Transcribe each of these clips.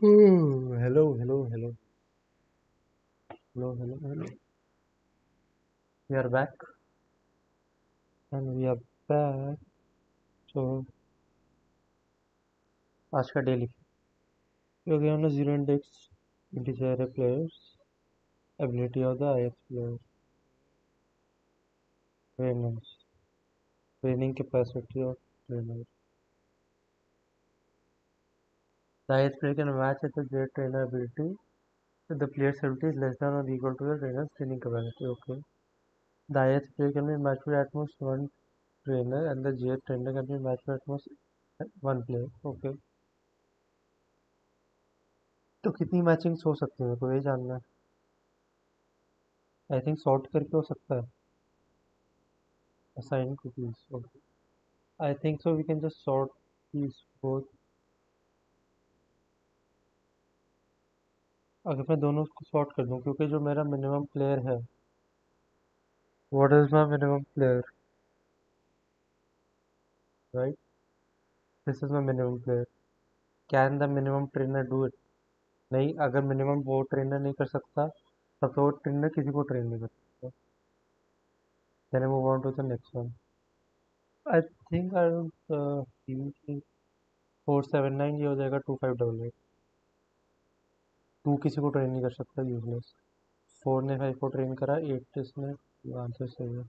Hello, hello, hello, hello, hello, hello. We are back and we are back. So, आज का daily. We are given a zero index integer array players. Ability of the ith player. Trainers. Training capacity of trainers. The ith player can match with the j trainer ability if the player's ability is less than or equal to the trainer's training capacity. Okay. The ith player can be matched with at most one trainer and the j trainer can be matched with at most one player. Okay. तो कितनी matchings हो सकती है मेरे को ये जानना है आई थिंक सॉर्ट करके हो सकता है assign cookies okay I think so we can just sort these both अगर मैं दोनों को सॉर्ट कर दूं क्योंकि जो मेरा मिनिमम प्लेयर है what is my minimum player right this is my minimum player can the minimum trainer do it नहीं अगर मिनिमम वो ट्रेनर नहीं कर सकता तब तो वो ट्रेनर किसी को ट्रेन नहीं कर सकता then I move on to the next one I think I 479 ये हो जाएगा 2588 टू किसी को ट्रेन नहीं कर सकता यूजलेस 4 ने 5 को ट्रेन करा 8 इसने आंसर सही है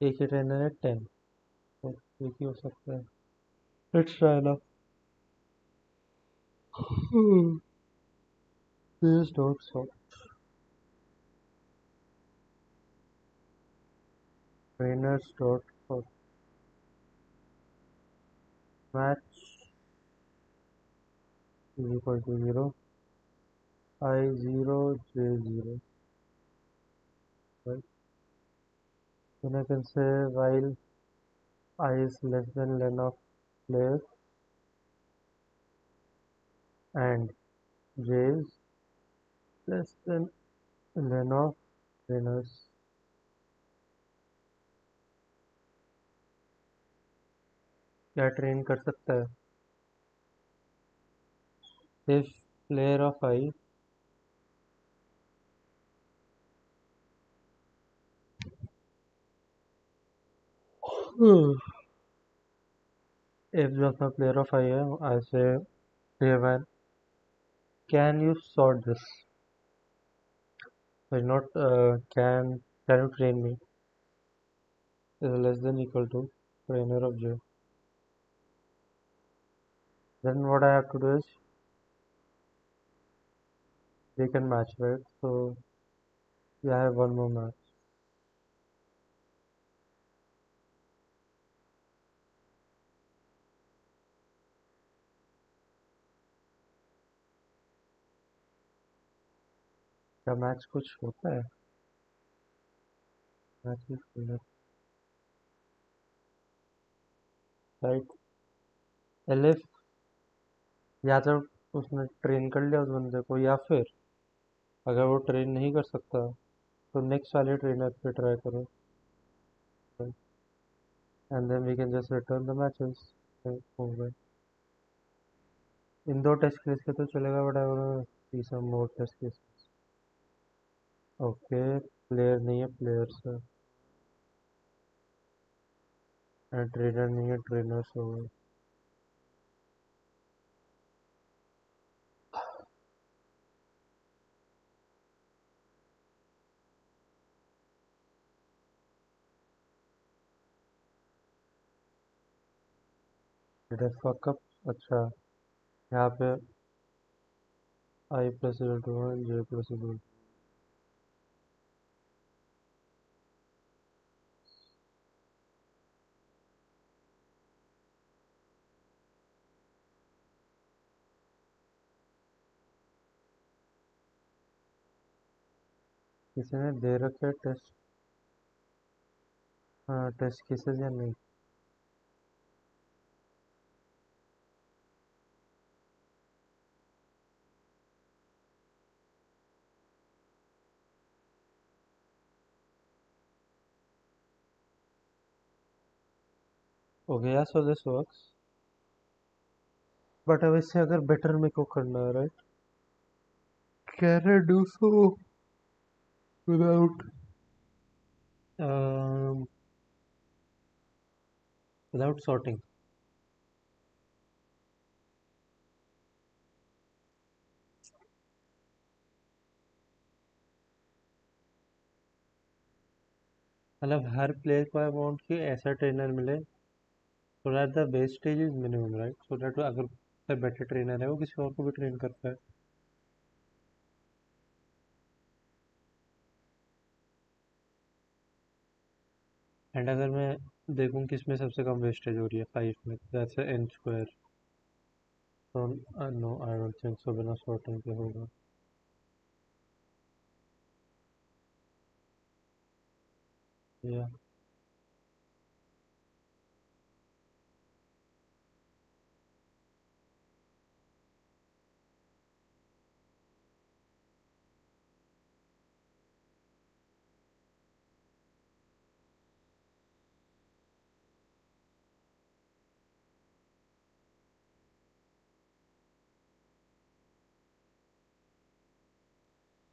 एक ही ट्रेनर है 10 तो एक ही हो सकता है let's try now please don't solve trainers dot match is equal to 0 I 0 J 0 right then I can say while I is less than len of players and J is less than len of trainers क्या train कर सकता है if player of I if जो अपना player of I है I say hey man can you sort this but not can you train me is less than equal to trainer of J then what I have to do is they can match right so yeah I have one more match क्या match कुछ होता है match is right elif या तो उसने train कर लिया उस बंदे को या फिर अगर वो ट्रेन नहीं कर सकता तो नेक्स्ट वाले ट्रेनर पे ट्राई करो and then we can just return the matches हो गए इन दो टेस्ट केस के तो चलेगा but I want see some more test case okay player नहीं है प्लेयर्स है एंड ट्रेनर नहीं है ट्रेनर्स हो गए डिड आई फक अप अच्छा यहाँ पे I plus equal to one J plus equal किसी ने दे रखे टेस्ट टेस्ट केसेस या नहीं ओके या सो दिस वर्क्स बट अब इससे अगर बेटर मेरे को करना है, right, can I do so without without sorting? मतलब हर प्लेयर को आई वांट कि ऐसा ट्रेनर मिले so that the base stage is minimum, right, so that अगर कोई बेटर ट्रेनर है वो किसी और को भी ट्रेन कर पाए। एंड अगर मैं देखूं कि इसमें सबसे कम वेस्टेज हो रही है 5 में, दैट्स एन स्क्वायर, तो no I don't think so बिना सॉर्टिंग के होगा। या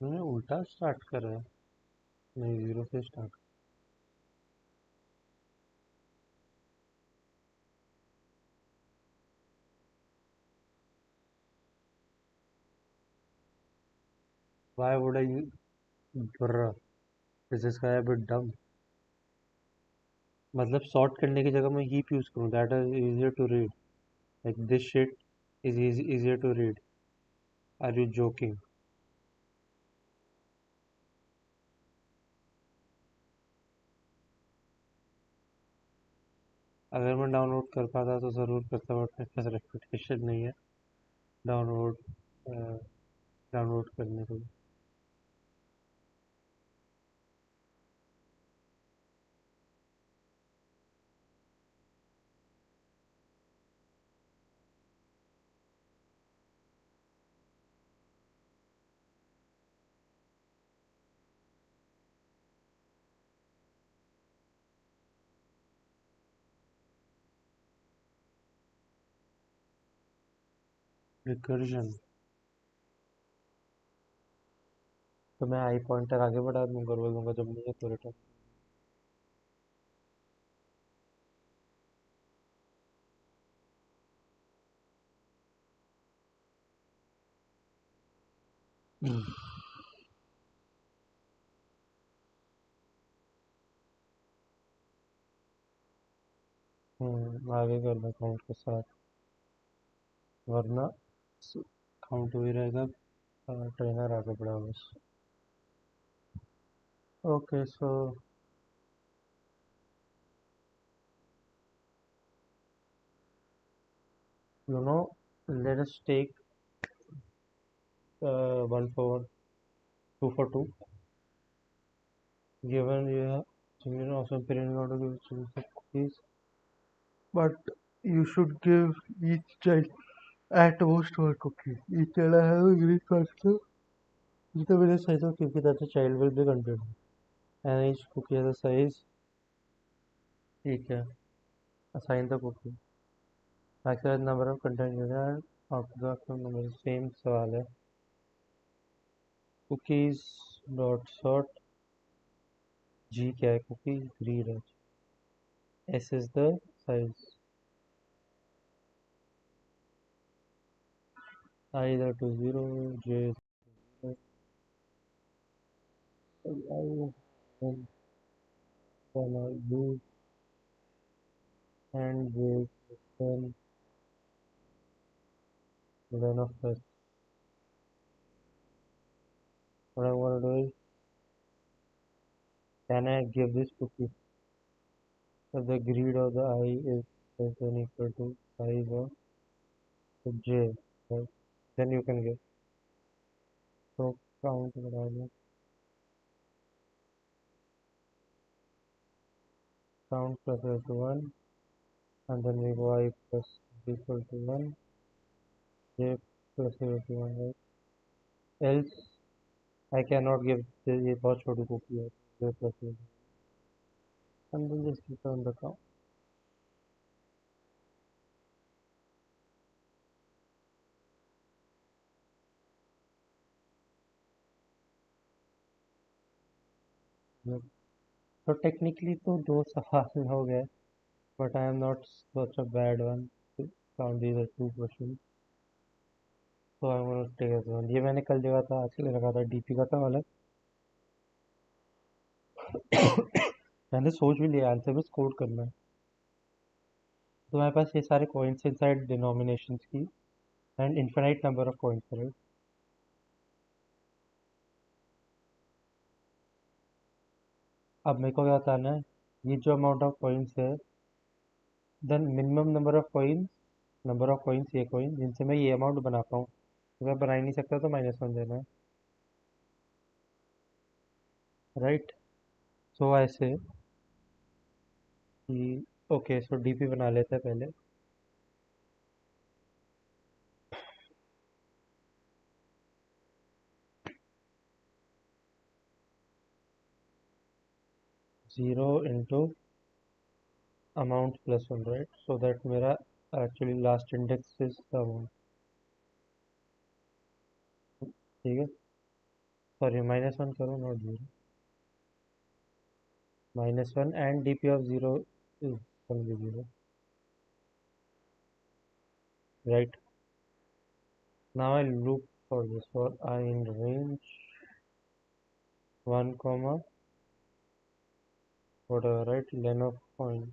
मैंने उल्टा स्टार्ट करा है, नहीं, जीरो से start. Why would I, bro, is this guy a bit dumb? मतलब सॉर्ट करने की जगह मैं हीप यूज करूं, that is easier to read, like this shit is easier to read, are you joking? अगर मैं डाउनलोड कर पाता तो ज़रूर करता, बट मेरे पास रेपुटेशन नहीं है डाउनलोड डाउनलोड करने को। रिकर्जन, तो मैं आई पॉइंटर आगे बढ़ा दूंगा, बोल दूंगा जब नहीं है तो रिटर्न। आगे करना काउंट के साथ, वरना काउंट हो ही रहेगा, ट्रेनर आगे बढ़ा बस। Okay so you know, let us take 1 for 1, 2 for 2, given you have children also parent in order to give children some cookies, but you should give each child at most 1 cookie. Each child has a green factor. जितना मेरे size of cookie that the child will be content. And each cookie has a size. ठीक है. Assign the cookie. Maximize number of content unit. Output the number same सवाल है. Cookies dot sort. G क्या है? Cookies green है. S is the size. I is equal to 0. J is I. Then I use and J is then of this. What I want to do is, can I give this cookie? So the grid of the I is less than equal to size of the J, right? Then you can get. So count whatever. Count plus equal to 1, and then we go I plus equal to 1, J plus equal to 1, right? Else I cannot give ये बहुत छोटी cookie है, J plus equal to 1. And then just return the count. तो technically तो दो सवाल हो गए, but I am not such a bad one to count these two question. तो I am gonna take as one. ये मैंने कल जगह था, आज के लिए लगा था। डीपी का था वाला। मैंने सोच भी लिया आंसर, बस कोड करना है। तो हमारे पास ये सारे कॉइन्स इनसाइड डिनोमिनेशंस की and infinite number of coins, right. अब मेरे को क्या बताना है, ये जो अमाउंट ऑफ कॉइन्स है, then minimum number of coins ये कॉइन जिनसे मैं ये अमाउंट बना पाऊँ। अगर बना ही नहीं सकता तो -1 देना है, राइट। सो ऐसे कि ओके, सो डीपी बना लेते हैं पहले। 0 × अमाउंट +1, राइट। सो दैट मेरा actually last index is the amount. ठीक है, सॉरी -1 करो, not 0। -1 and DP of 0 is 0, right. Now I loop for this for I in range 1, whatever, right, lane of point,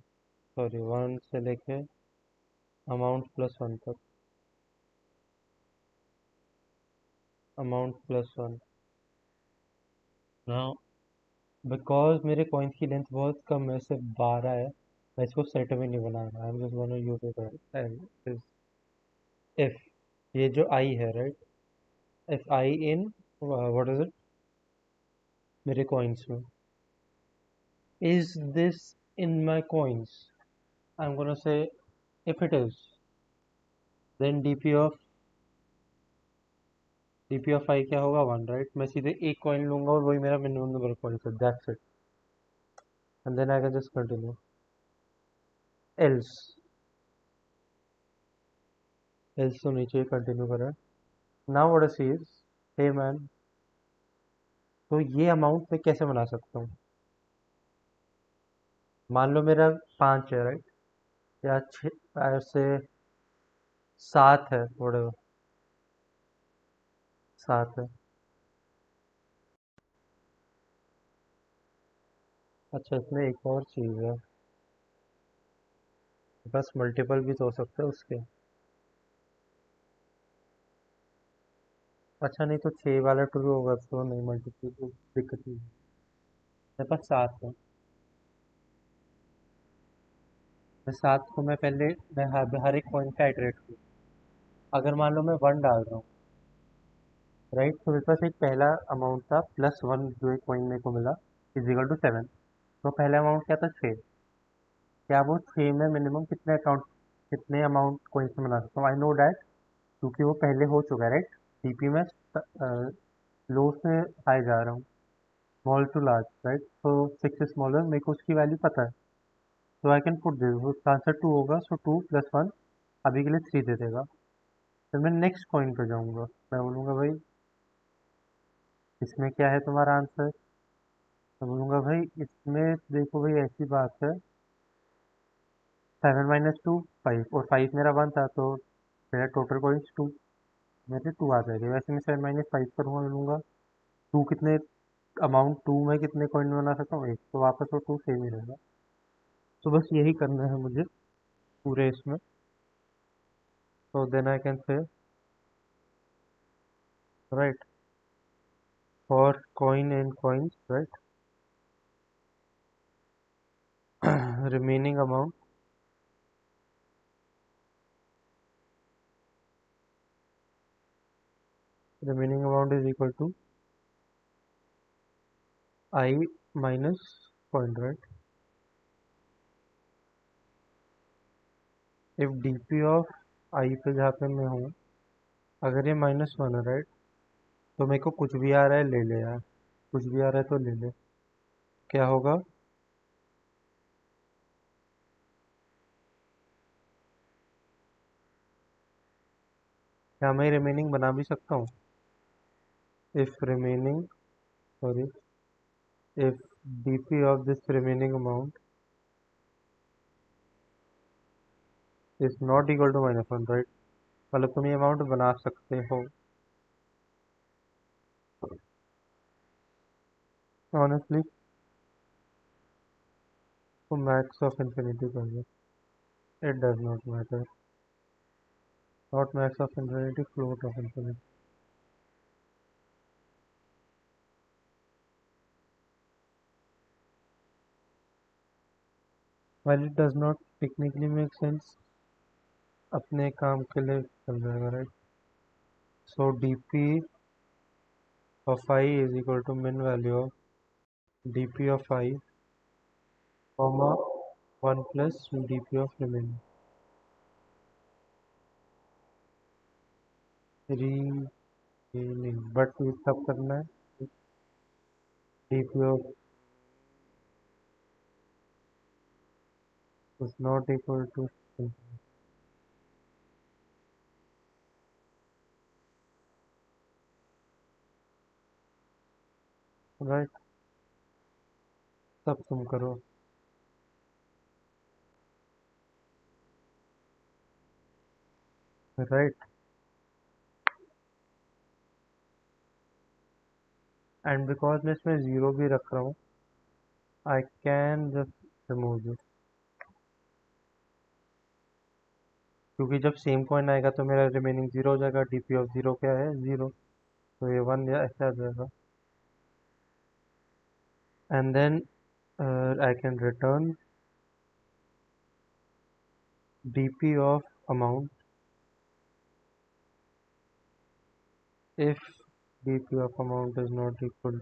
sorry 1 से लेके amount +1 तक, amount +1। Now because मेरे coins की length बहुत कम है, सिर्फ 12 है, मैं इसको सेट में नहीं बना रहा। I am just gonna use it if ये जो आई है, right, if I in what is it, मेरे कॉइन्स में, is this in my coins, I am gonna say if it is, then DP of I क्या होगा, 1, right. मैं सीधे एक कॉइन लूंगा और वही मेरा मिनिमम नंबर ऑफ कॉइन्स है, that's it. And then I can just continue. Else else तो नीचे कंटिन्यू करें। Now what is is, hey man, तो ये अमाउंट मैं कैसे बना सकता हूँ। मान लो मेरा 5 है, राइट, या 6, ऐसे 7 है, whatever, 7 है। अच्छा, इसमें एक और चीज़ है, बस मल्टीपल भी तो हो सकते हैं उसके। अच्छा, नहीं तो 6 वाला ट्रू होगा तो नहीं, मल्टीपल तो दिक्कत नहीं। मेरे पास 7 है। मैं 7 को मैं पहले, मैं हर एक पॉइंट का इटरेट करूँ। अगर मान लो मैं 1 डाल रहा हूँ, राइट, तो मेरे पास एक पहला अमाउंट था +1, जो एक पॉइंट मेरे को मिला, =7। तो पहला अमाउंट क्या था, 6। क्या वो 6 में मिनिमम कितने अमाउंट कोई से बना सकता हूँ। आई नो डैट, क्योंकि वो पहले हो चुका है, राइट। सीपी में लो से हाई जा रहा हूँ, स्मॉल टू लार्ज, राइट। तो 6 स्मॉलर, मेरे को उसकी वैल्यू पता है। तो आई कैन पुट दिस, उसका आंसर 2 होगा। सो 2 + 1 अभी के लिए 3 दे देगा। फिर मैं नेक्स्ट पॉइंट पे जाऊँगा, मैं बोलूँगा भाई इसमें क्या है तुम्हारा आंसर। मैं बोलूँगा भाई इसमें देखो भाई, ऐसी बात है, 7 - 2 5, और 5 मेरा 1 था, तो मेरा टोटल पॉइंट्स 2, मेरे 2 आ जाएंगे। वैसे मैं 7 - 5 करूँगा, मिलूंगा 2 कितने, अमाउंट 2 में कितने कॉइन बना सकता हूँ, एक, तो वापस वो 2 सेम ही रहेगा। तो बस यही करना है मुझे पूरे इसमें। तो then I can say, right, for coin and coins, right, remaining amount, is equal to I minus point, right. If DP of I पे जहाँ पे मैं हूँ, अगर ये -1 है, राइट, तो मेरे को कुछ भी आ रहा है ले ले यार, कुछ भी आ रहा है तो ले ले। क्या होगा, क्या मैं रिमेनिंग बना भी सकता हूँ। If remaining, sorry, if dp of this remaining amount is not equal to -1, right? मतलब तुम ये अमाउंट बना सकते हो ऑनेस्टली, तो मैक्स ऑफ इंफिनिटी चाहिए. It does not matter. Not max of infinity, float of infinity. while it does not technically make sense, अपने काम के लिए चल जाएगा, right? So dp of I is equal to min value of dp of I, comma 1 plus dp of remaining. remaining, but ये सब करना है dp of is not equal to, right? सब तुम करो. राइट. एंड बिकॉज मैं इसमें zero भी रख रहा हूँ, आई कैन जस्ट रिमूव दिस, क्योंकि जब सेम कॉइन आएगा तो मेरा रिमेनिंग जीरो हो जाएगा. डीपी ऑफ जीरो क्या है? जीरो. तो ये वन या ऐसे आ जाएगा. And then I can return dp of amount if dp of amount is not equal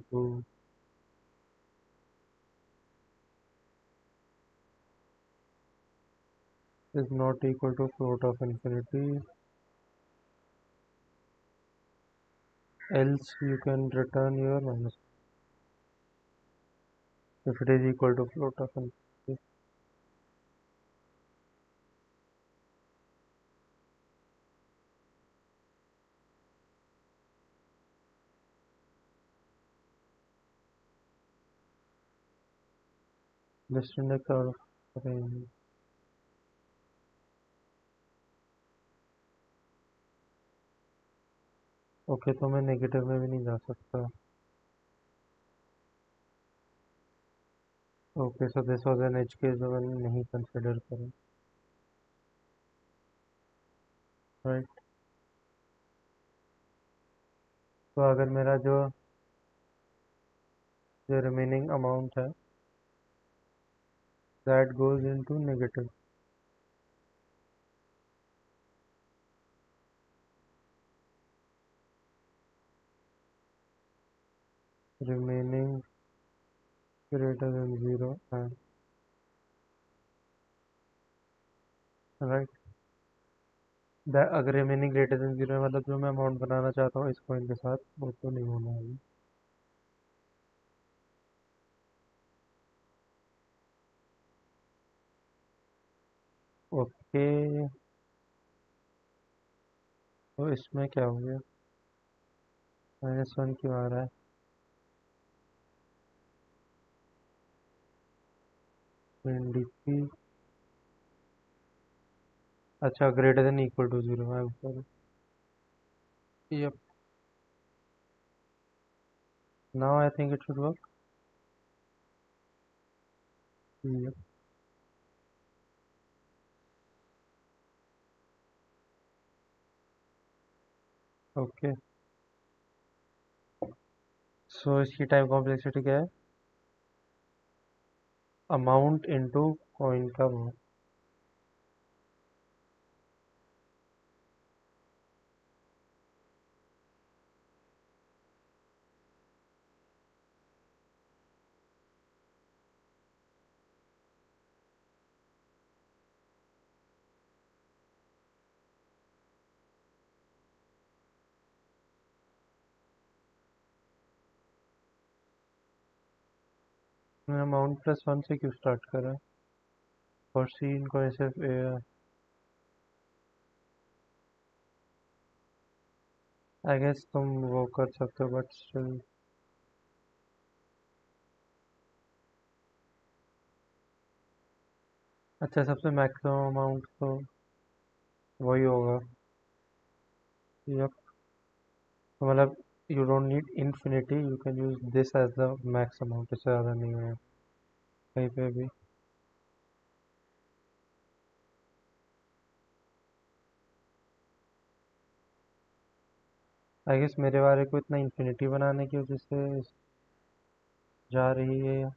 to float of infinity, else you can return your minus if it is equal to float of infinity. Distinct or range. Okay, तो मैं negative में भी नहीं जा सकता. Okay, so this was an edge case जो मैंने नहीं कंसिडर करा, राइट? तो अगर मेरा जो जो रिमेनिंग अमाउंट है that goes into negative, remaining greater than zero, and right. अगर रिमेनिंग ग्रेटर देन जीरो है मतलब जो मैं अमाउंट बनाना चाहता हूँ इस कॉइन के साथ वो तो नहीं होना है. ओके, तो इसमें क्या हो गया? -1 क्यों आ रहा है? डीपी, अच्छा, greater than equal to zero है ऊपर. Yup. Now I think it should work. Yup. Okay, so इसकी टाइम कॉम्प्लेक्सिटी क्या है? अमाउंट इनटू कॉइन का वो. मैंने अमाउंट +1 से क्यों स्टार्ट करा? और सी इनको ऐसे आई गेस तुम वो कर सकते हो बट स्टिल. अच्छा, सबसे मैक्सिमम अमाउंट तो वही होगा। यप। तो मतलब you don't need infinity, you can use this edge the max amount, इससे ज़्यादा नहीं है कहीं पे भी। आई गेस मेरे वाले को इतना इन्फिनिटी बनाने की वजह से जा रही है या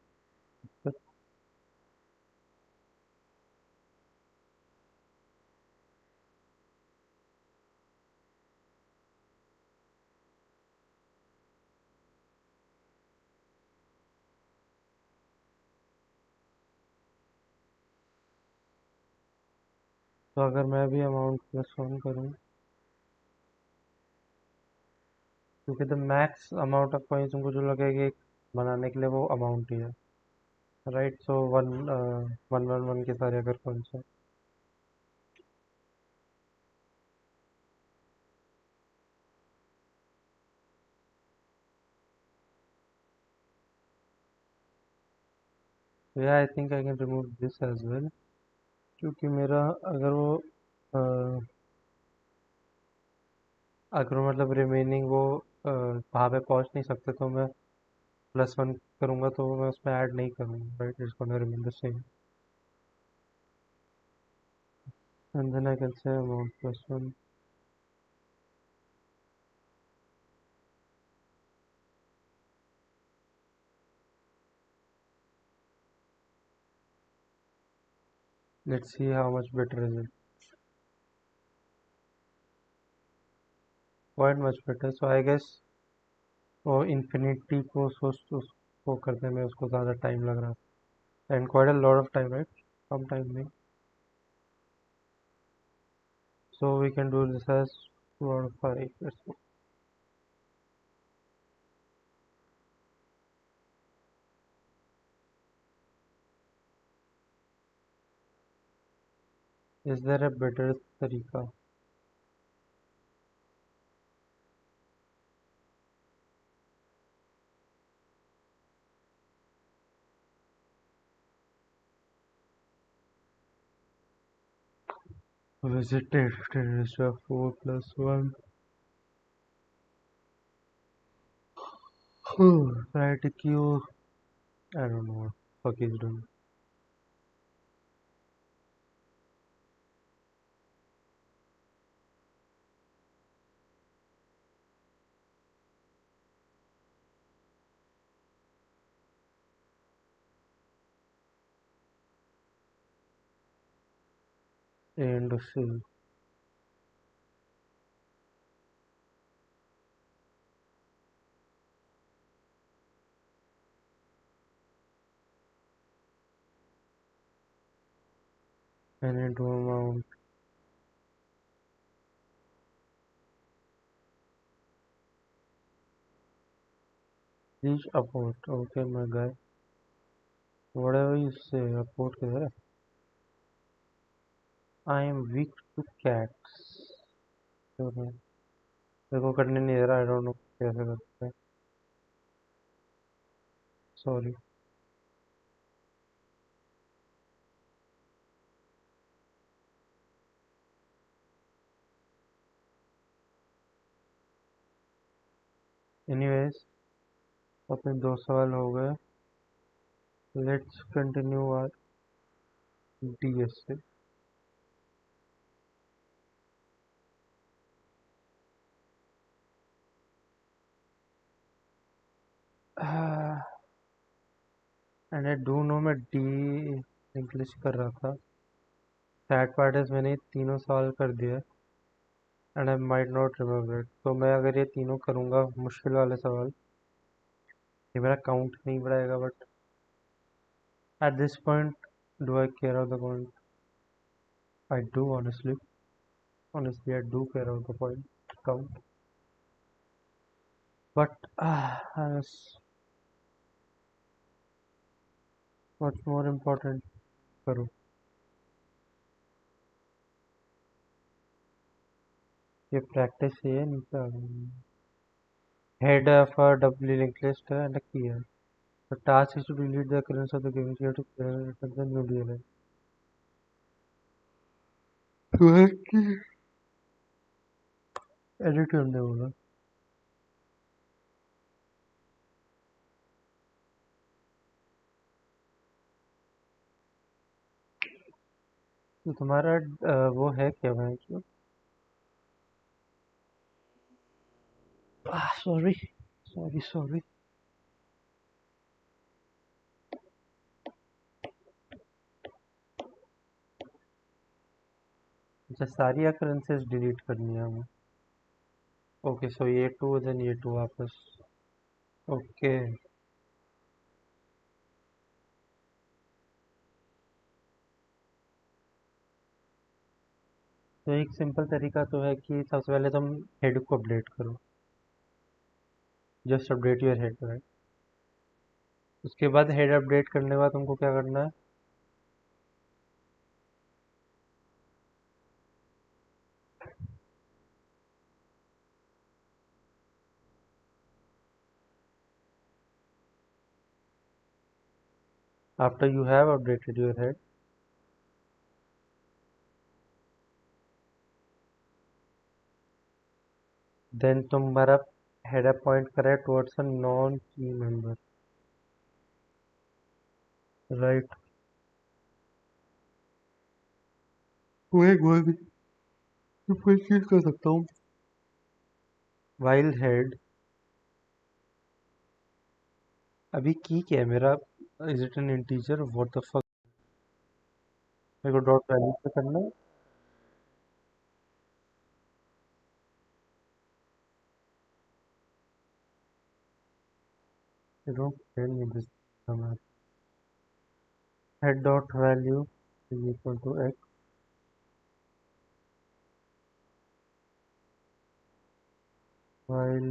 कुछ। तो अगर मैं भी अमाउंट +1 करूँ, क्योंकि the max amount of coins तुमको जो लगेगा कि बनाने के लिए वो अमाउंट ही है, right? So one one one one के सारे अगर कॉइन्स हैं। या I think I can remove this edge well, क्योंकि मेरा अगर वो अ, अगर वो मतलब रिमेनिंग वो वहाँ पे पहुँच नहीं सकते, तो मैं +1 करूँगा तो मैं उसमें ऐड नहीं करूँगा, right? It's gonna remain the same, and then I can say amount +1। Let's see how much better is it. Quite much better. So I guess वो इन्फिनिटी को सोच उसको करने में उसको ज़्यादा टाइम लग रहा है, and quite a lot of time, right? कम टाइम में। So we can do this as 2 out of 5। Is there a better तरीका? Visited 10⁻⁴ + 1. Right Q. I don't know what fuck he's doing. And C. And into amount. Reach upward. Okay, my guy. Whatever you say, upward किधर है? I am weak to cats. मेरे को करने नहीं दे रहा, I don't know कैसे करते हैं। Sorry. Anyways, अपने 2 सवाल हो गए। Let's continue our DSA. And I do know मैं डी इंग्लिश कर रहा था। सैड पार्ट इज मैंने तीनों सवाल कर दिया, and I might not remember it. तो मैं अगर ये तीनों करूँगा मुश्किल वाले सवाल, ये मेरा काउंट नहीं बढ़ाएगा, but at this point do I care of the point? I do honestly I do care of the point count, but what's more important करूँ? ये प्रैक्टिस ये नहीं। Head of a doubly linked list and a key है. The task is to delete the occurrence of the given key to clear the new DLL. Edit करने होगा। तो तुम्हारा वो है क्या भाई क्यों? Sorry sorry sorry. अच्छा सारी अकरेंसेस डिलीट करनी है हमें। ओके सो ये टू देन ये टू वापस। ओके। तो एक सिंपल तरीका तो है कि सबसे पहले तुम हेड को अपडेट करो। Just update your head right. उसके बाद हेड अपडेट करने के बाद तुमको क्या करना है? After you have updated your head, then तुम्हारा हेड पॉइंट करे towards a non key member right. वो भी तो कोई चीज कर सकता हूँ। वाइल हेड अभी की क्या है मेरा? Is it an integer? What the fuck? मेरे को डॉट वैल्यू से करना है। Don't tell me this. Head dot value is equal to x while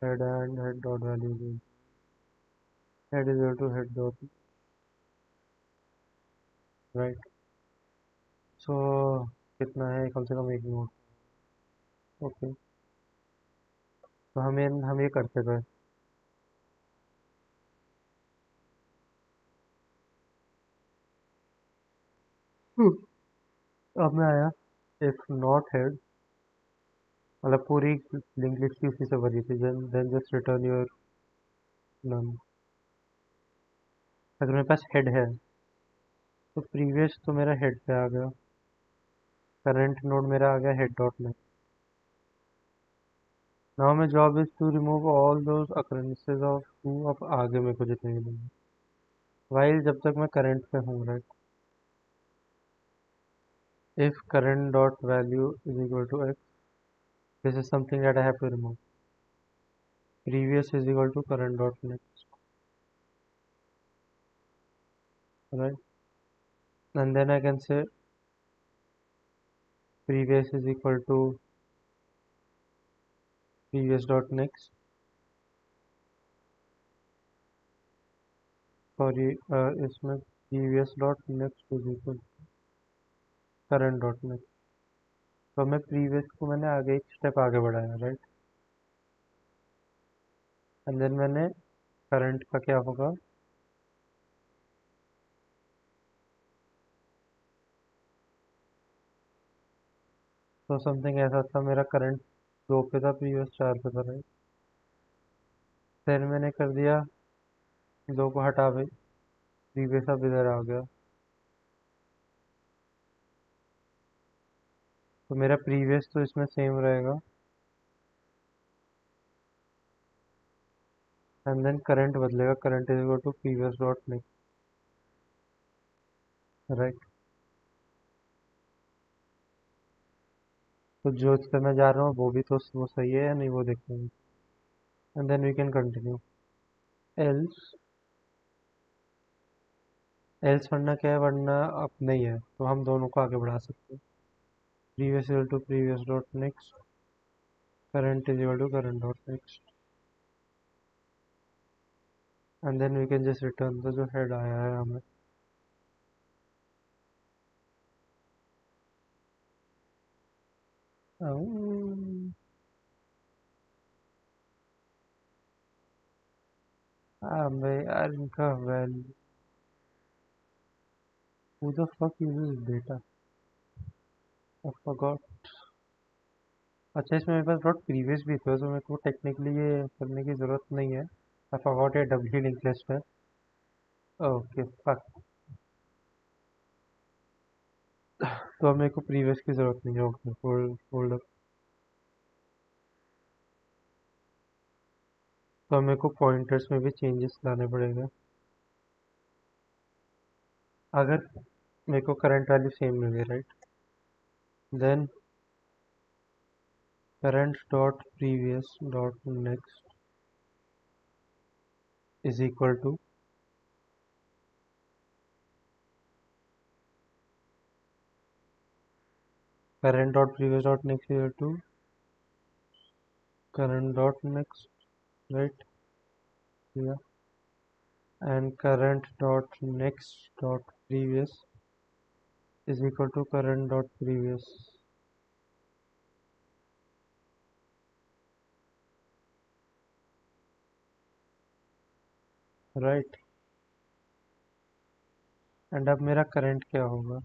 head and head dot value is head is equal to head dot right। सो कितना है? कम से कम एक note. Okay. तो हम ये करते गए। अब मैं आया इफ नॉट हेड, मतलब पूरी लिंक लिस्ट की उसी से भरी थी। Then just return your none. अगर मेरे पास हेड है तो प्रीवियस तो मेरा हेड पे आ गया। करंट नोड मेरा आ गया हेड डॉट में। Now my job is to remove all those occurrences of two. अब आगे मेरे को जितने मिलेंगे वाइल जब तक मैं करंट पे हूँ right. If current dot value is equal to x, this is something that I have to remove. previous is equal to current dot next right, and then I can say previous is equal to previous dot next। Sorry इसमें previous dot next is equal current dot next। तो मैं previous को मैंने आगे एक step आगे बढ़ाया right. And then मैंने करंट का क्या होगा? तो समथिंग ऐसा था, मेरा करंट दो पे था, प्रीवियस चार पे था राइट। फिर मैंने कर दिया दो को हटा भाई, प्रीवियस अब इधर आ गया। तो मेरा प्रीवियस तो इसमें सेम रहेगा एंड देन करंट बदलेगा। Current is equal to previous dot next right. तो जो इस पे मैं जा रहा हूँ वो भी तो वो सही है या नहीं वो देखेंगे। And then we can continue. Else else वरना क्या है? वरना अब नहीं है तो हम दोनों को आगे बढ़ा सकते हैं। Previous equal to previous dot next, current is equal to current dot next, and then we can just return the जो हेड आया है हमें। अबे यार इनका value, who the fuck uses data? I forgot। अच्छा, इसमें मेरे पास डॉट प्रीवियस भी था, तो मेरे को टेक्निकली ये करने की ज़रूरत नहीं है। आई फॉरगॉट ये डब्ल्यू लिंक लिस्ट है। Okay fuck. तो अब मेरे को प्रीवियस की ज़रूरत नहीं होगी। Hold hold up. तो अब मेरे को पॉइंटर्स में भी चेंजेस लाने पड़ेंगे। अगर मेरे को करंट वैल्यू सेम मिले, right, then current dot previous dot next is equal to current dot previous dot next equal to current dot next, right, and current dot next dot previous is equal to current dot previous, right। एंड अब मेरा current क्या होगा?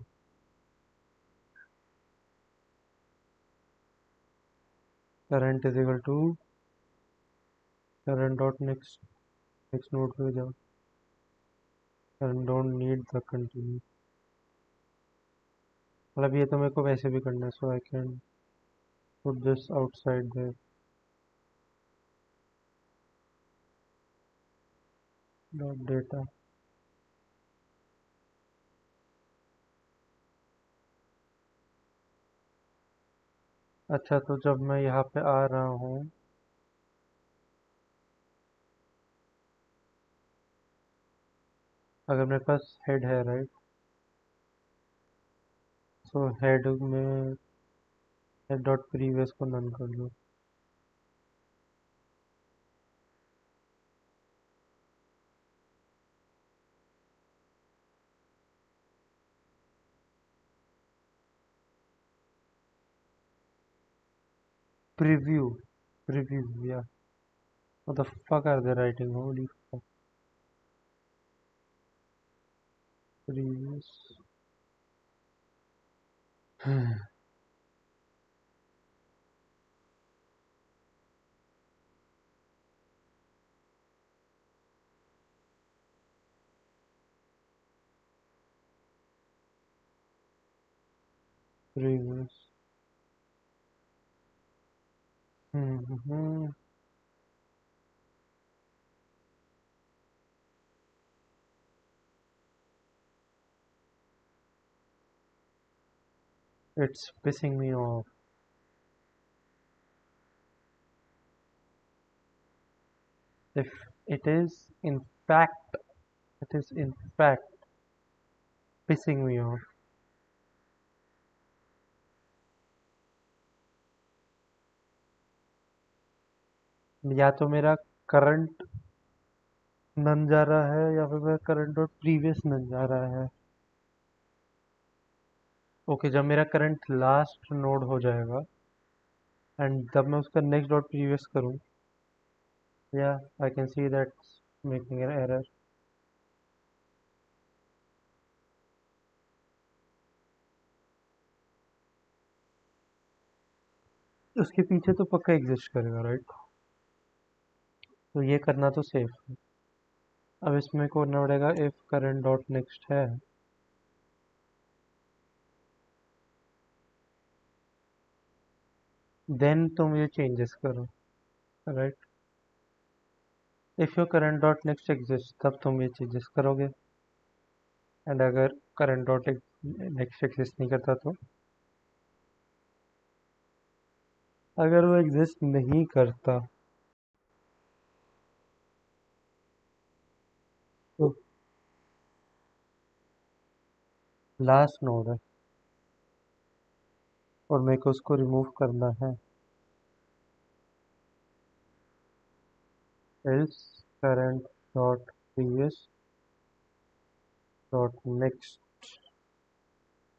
Current is equal to current dot next, next node पे जाओ, current don't need the continue. मतलब ये तो मेरे को वैसे भी करना है, so I can put this outside the dot data. अच्छा, तो जब मैं यहाँ पे आ रहा हूँ, अगर मेरे पास हेड है, राइट, सो हेड में हेड डॉट प्रीवियस को नन कर दो। प्रीव्यू, प्रीव्यू, या what the fuck are they writing? Holy fuck। Previous। previous। Hmm. It's pissing me off। If it is in fact, it is in fact pissing me off। या तो मेरा current none जा रहा है, या फिर मेरा करंट और प्रीवियस नन जा रहा है। ओके, जब मेरा करंट लास्ट नोड हो जाएगा एंड जब मैं उसका नेक्स्ट डॉट प्रीवियस करूँ, या I can see that making an error. उसके पीछे तो पक्का एग्जिस्ट करेगा, राइट। तो ये करना तो सेफ है। अब इसमें को करना पड़ेगा इफ करंट डॉट नेक्स्ट है, देन तुम ये चेंजेस करो, right. If your current dot next exist, तब तुम ये चेंजेस करोगे। एंड अगर करंट डॉट नेक्स्ट एग्जिस्ट नहीं करता तो, अगर वो एग्जिस्ट नहीं करता तो लास्ट नोड है और मेरे को उसको रिमूव करना है। Else current dot previous dot next.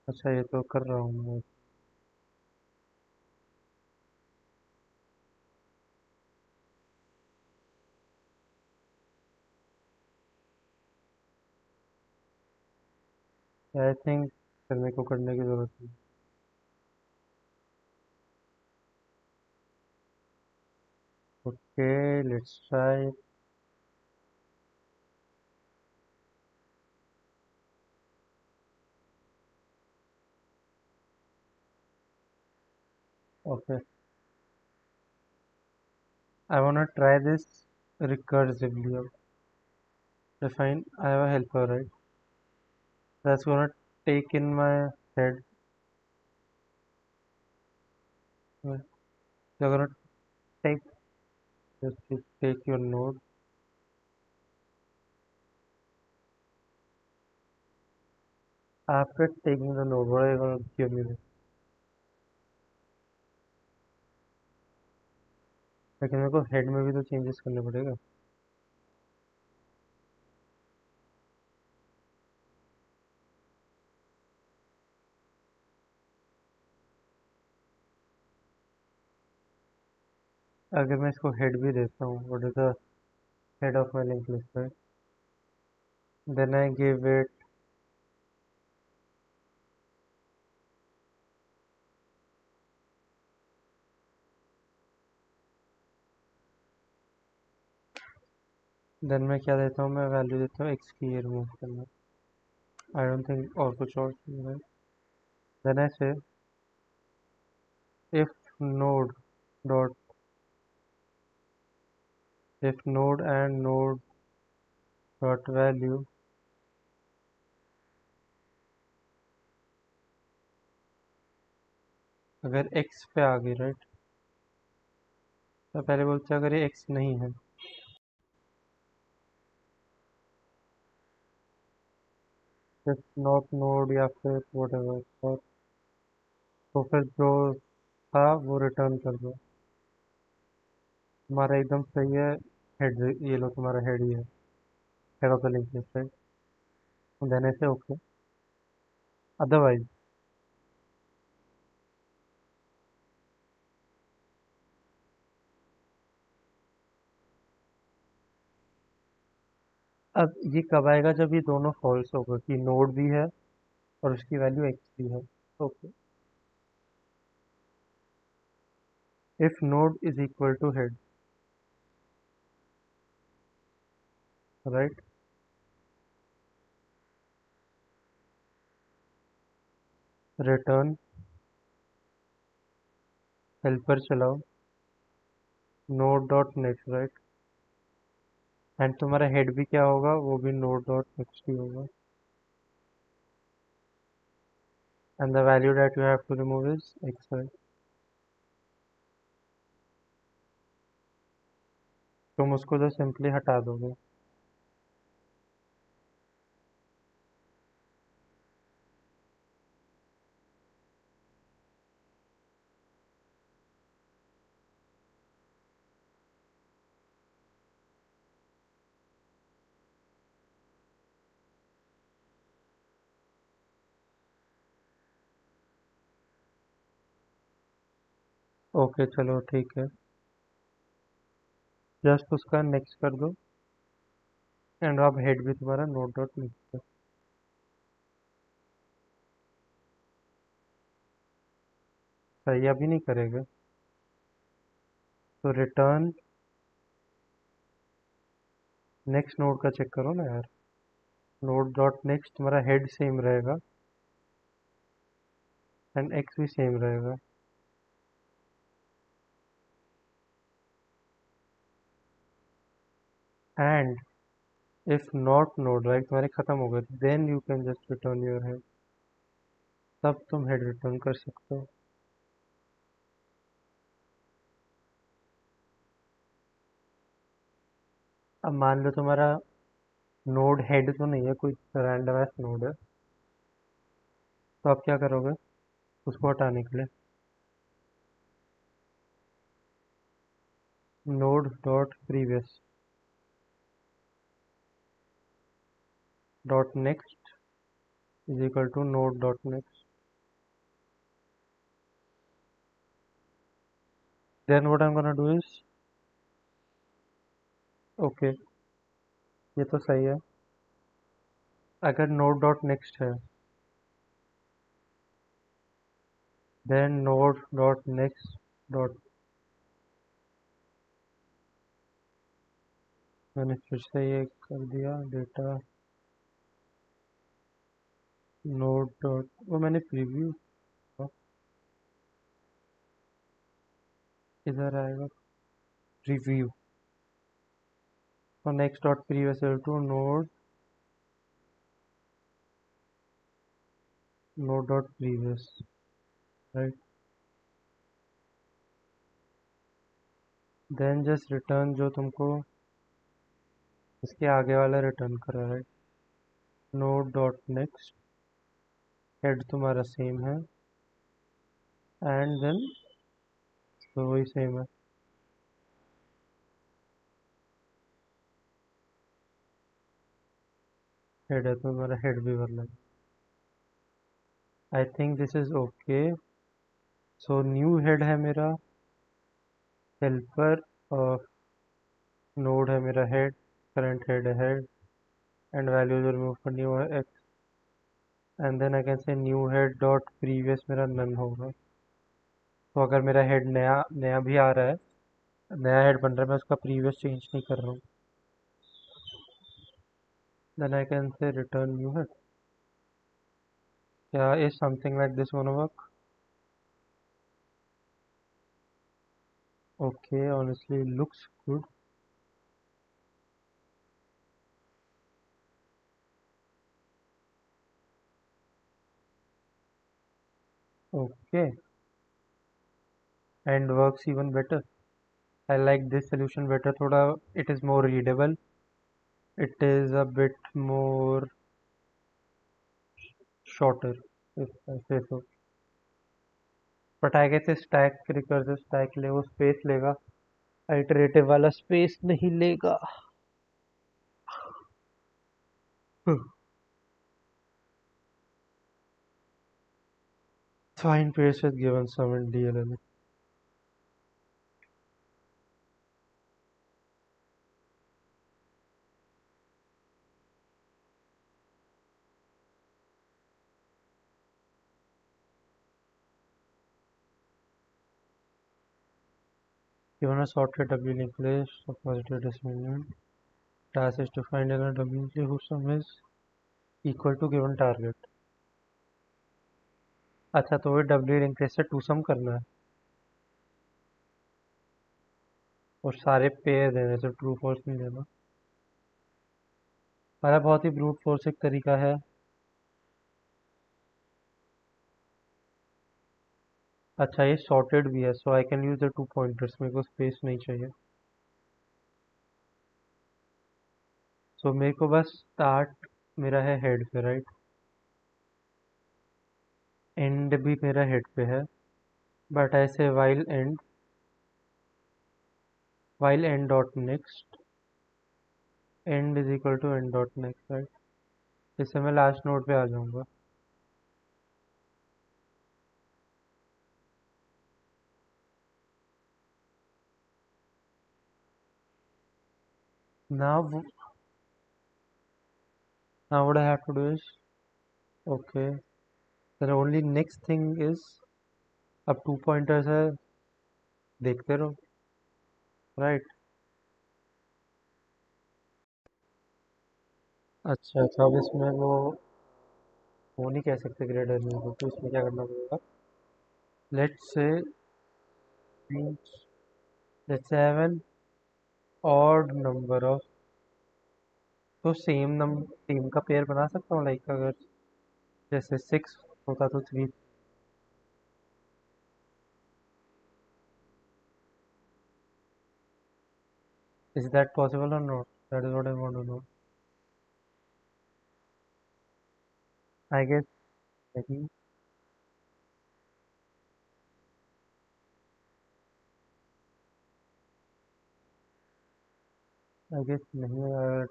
अच्छा, ये तो कर रहा हूँ मैं। आई थिंक फिर मेरे को करने की जरूरत नहीं। Okay, let's try. Okay, I wanna try this recursively. Okay, fine. I have a helper, right? That's gonna take in my head. You're gonna take just to take your node. After taking the node, what are you gonna give me? लेकिन मेरे को head में भी तो changes करने पड़ेगा. अगर मैं इसको हेड भी देता हूँ, what is the head of my link list, right? Then I give it. देन मैं क्या देता हूँ, मैं वैल्यू देता हूँ एक्स की, ये रिमूव करना. आई डोंट थिंक और कुछ और चाहिए, राइट? देन आई से if node dot if node and node dot value अगर x पे आ गई, राइट? तो पहले बोलते हैं अगर ये x नहीं है, if not node या फिर whatever, तो फिर जो था वो रिटर्न कर दो. तुम्हारा एकदम सही है. हेड, ये लो तुम्हारा हेड ही है, head of the link list, right? देने से ओके. अदरवाइज अब ये कब आएगा, जब ये दोनों फॉल्स होगा कि नोड भी है और उसकी वैल्यू एक्स भी है. Okay. If node is equal to head, right? Return helper चलाओ, node dot next, right? And तुम्हारा हेड भी क्या होगा, वो भी नोड डॉट नेक्स्ट ही होगा. And the value that you have to remove is x, right? तुम उसको तो सिंपली हटा दोगे. ओके, चलो ठीक है. जस्ट उसका नेक्स्ट कर दो. एंड अब हेड भी तुम्हारा नोड डॉट नेक्स्ट है. सही अभी नहीं करेगा. तो रिटर्न नेक्स्ट नोड का चेक करो ना यार. नोड डॉट नेक्स्ट तुम्हारा हेड सेम रहेगा एंड एक्स भी सेम रहेगा. And if not node, right, तुम्हारे खत्म हो गए, then you can just return your head. तब तुम हेड रिटर्न कर सकते हो. अब मान लो तुम्हारा नोड हेड तो नहीं है, कोई रैंडम एस नोड है. तो आप क्या करोगे उसको हटाने के लिए? Node dot previous dot next is equal to node dot next. Then what I am gonna do is, okay, ये तो सही है. अगर नोड डॉट नेक्स्ट है, then node dot next dot मैंने फिर से ये कर दिया डेटा नोड डॉट, वो मैंने प्रीव्यू, इधर आएगा प्रीव्यू और next dot previous to node node dot previous, right. Then just return जो तुमको इसके आगे वाला रिटर्न कर रहा है, right. Node dot next, head तुम्हारा सेम है एंड देन तो वही सेम है, हेड है तो तुम्हारा हेड भी भरना है। I think this is okay. So new head है मेरा, हेल्पर नोड है मेरा हेड, करंट हेड है हेड एंड वैल्यू जो रिमूव करनी है वो है x and then I can say new head dot previous मेरा नन होगा। तो अगर मेरा हेड नया नया भी आ रहा है, नया हेड बन रहा है, मैं उसका प्रीवियस चेंज नहीं कर रहा हूँ, then I can say return new head. क्या is something like this gonna work? Okay, honestly looks good. Okay, and works even better. I like this solution better. थोड़ा it is more readable. It is a bit more shorter, if I say so. But I guess stack recursive stack ले वो space लेगा, iterative वाला space नहीं लेगा. Find pairs with given sum in DLL. Given a sorted W linked list of positive decimal, task is to find another W whose sum is equal to given target. अच्छा, तो ये W linked list से to some करना है और सारे pair देने से ट्रू फॉल्स नहीं देना। हमारा बहुत ही ब्रूट फोर्स एक तरीका है। अच्छा, ये सॉर्टेड भी है, so I can use the two pointers, मेरे को स्पेस नहीं चाहिए। सो मेरे को बस स्टार्ट मेरा है हेड पे, राइट। एंड भी मेरा हेड पे है, बट ऐसे while end dot next, end is equal to end dot next, right. इससे मैं लास्ट नोड पे आ जाऊंगा। now now what I have to do is, okay, the only next thing is, अब टू पॉइंटर्स है, देखते रहो, right. अच्छा अच्छा, अब इसमें वो नहीं कह सकते ग्रेटर को, तो इसमें क्या करना पड़ेगा, let's say let's say have an odd number of, तो सेम का पेयर बना सकता हूँ, लाइक अगर जैसे 6 होता तो 3। इज दैट पॉसिबल और not? That is what I want to know. I guess नहीं। आई गेस नहीं है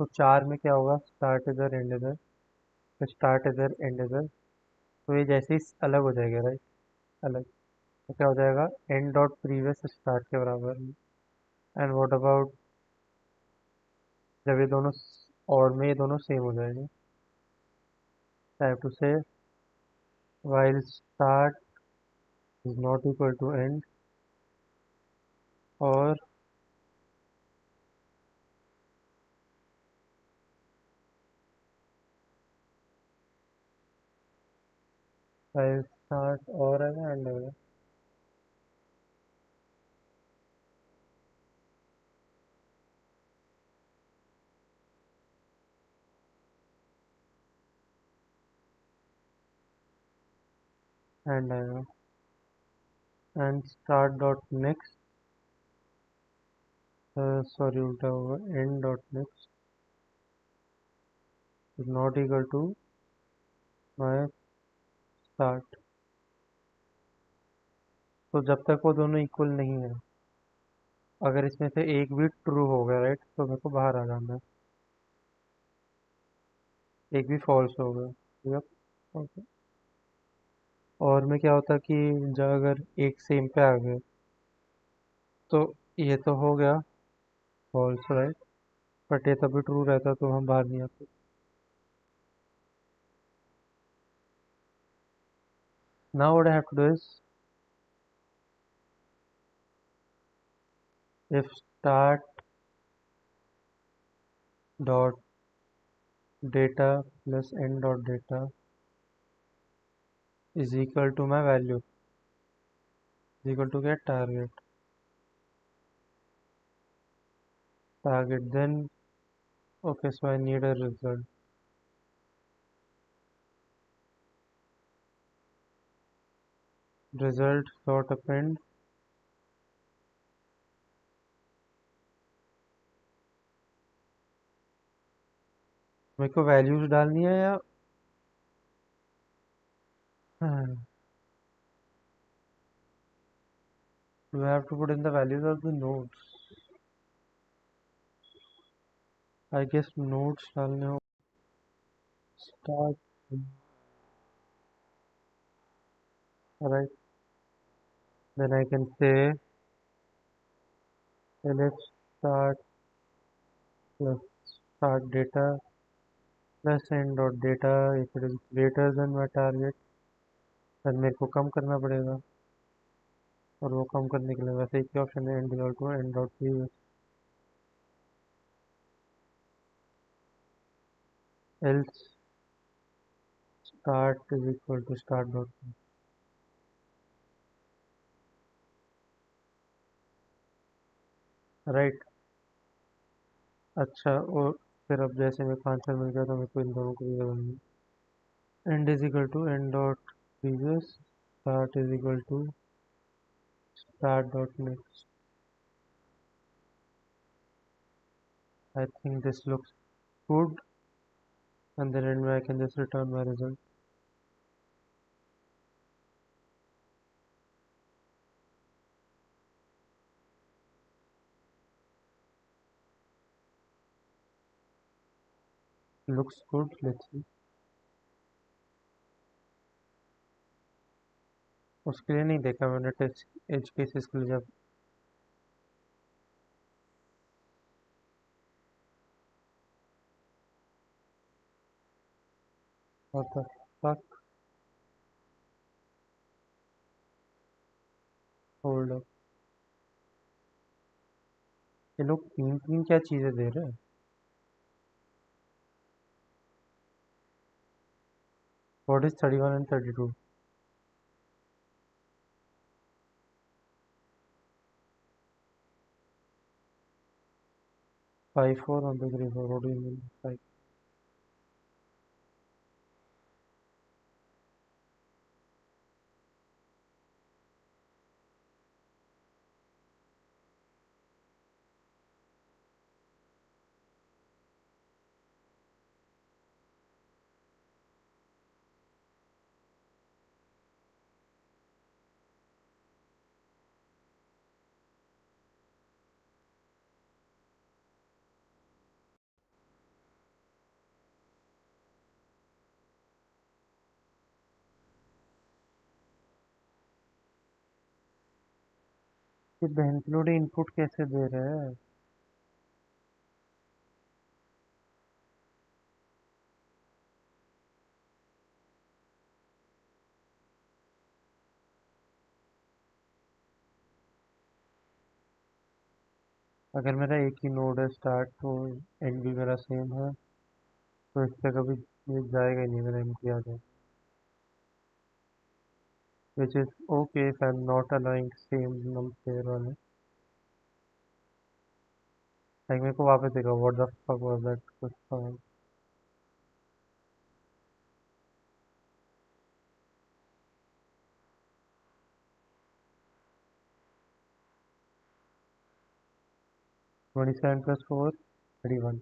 तो 4 में क्या होगा, स्टार्ट इधर एंड इधर, फिर स्टार्ट इधर एंड इधर, तो ये जैसे ही अलग हो जाएगा, राइट। अलग तो क्या हो जाएगा, एंड डॉट प्रीवियस स्टार्ट के बराबर। एंड व्हाट अबाउट जब ये दोनों और में ये दोनों सेम हो जाएंगे, I have to say while start is not equal to end, और स्टार्ट और है एंड है। एंड आएगा। End start dot next, sorry उल्टा होगा, end dot next is not equal to my start. तो जब तक वो दोनों इक्वल नहीं है, अगर इसमें से एक भी ट्रू हो गया राइट, तो मेरे को बाहर आ जाना है। एक भी फॉल्स हो गया। यप। ओके। और में क्या होता कि जब अगर एक सेम पे आ गए, तो ये तो हो गया फॉल्स राइट, बट ये तभी ट्रू रहता तो हम बाहर नहीं आते। Now what I have to do is, if start dot data plus end dot data is equal to my value, is equal to get target, then okay, so I need a result dot append मेरे को values डालनी है या do I have to put in the values of the nodes? I guess nodes डालने हो। start, right, then I can say select start plus start data plus end dot data if it is greater than my target, then मेरे को कम करना पड़ेगा। और वो कम करने के लिए वैसे एक ही ऑप्शन है, and equal to end dot previous, else start is equal to start dot, right. अच्छा, और फिर अब जैसे मेरे को आंसर मिल गया तो मेरे को इन दोनों को भी लगाना है। End is equal to end dot previous, start is equal to start dot next. I think this looks good, and then end I can just return my result. Looks good, let's see। उसके लिए नहीं देखा मैंने, test as cases के लिए जब आता। Fuck, hold up, ये लोग तीन तीन क्या चीजें दे रहे हैं। 31 and 32, 5 4 1 2 3 4, what do you mean 5? ये बहन की लोड़ी इनपुट कैसे दे रहे हैं। अगर मेरा एक ही नोड है स्टार्ट, तो एंड भी मेरा सेम है, तो इससे कभी ये जाएगा ही नहीं मेरा, एंड किया जाए। which is okay if I'm not allowing same num pair वाले. Like मेरे को वापस देखा what the fuck was that कुछ था. 27 plus 4, 31.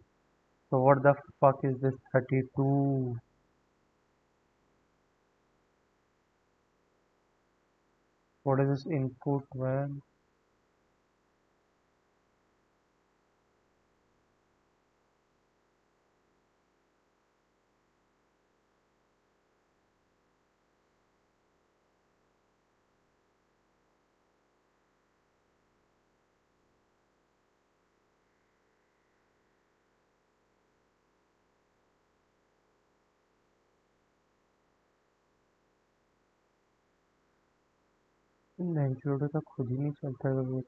So what the fuck is this 32? What is this input, man? एंक्लूडर का खुद ही नहीं चलता है वो.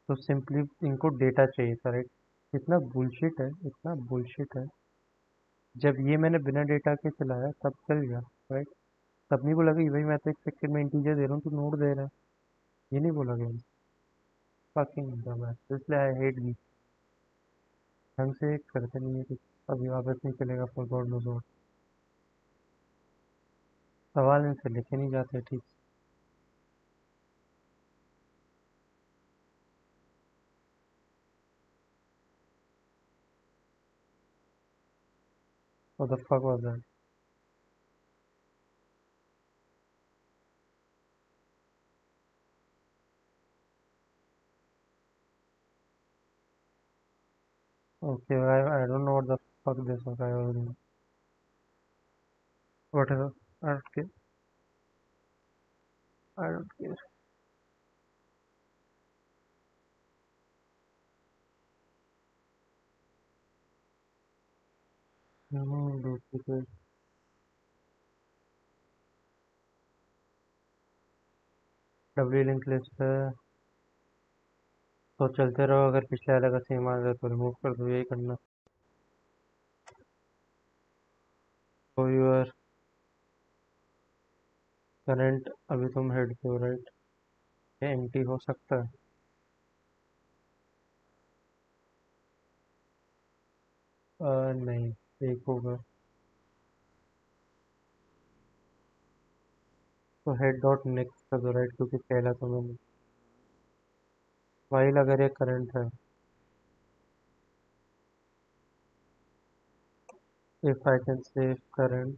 तो सिंपली इनको डेटा चाहिए था, राइट. इतना बुलशिट है. जब ये मैंने बिना डेटा के चलाया तब चल गया, राइट. तब नहीं बोला कि भाई मैं तो एक सेकंड में इंटीजर दे रहा हूँ तू नोट दे रहा है. ये नहीं बोला गया. Fucking dumbass. इसलिए आई हेट दी. ढंग से करते नहीं है कुछ. अभी वापस नहीं चलेगा फॉर गॉड नोज व्हाट. सवाल इनसे लिखे नहीं जाते ठीक. What the fuck was that. Okay I don't know what the fuck this was. I was whatever. I don't care. I don't care. Duplicate. W link list है. तो चलते रहो. अगर पिछले वाले का सेम आ जाए तो रिमूव कर दो. यही करना. तो यूर करंट अभी तुम हेड पे हो, राइट. ये एम्प्टी हो सकता है. नहीं. एक होगा. तो हेड डॉट नेक्स्ट कर दो, राइट, क्योंकि पहला तो मैंने वाइल अगर ये करंट है. If I can say current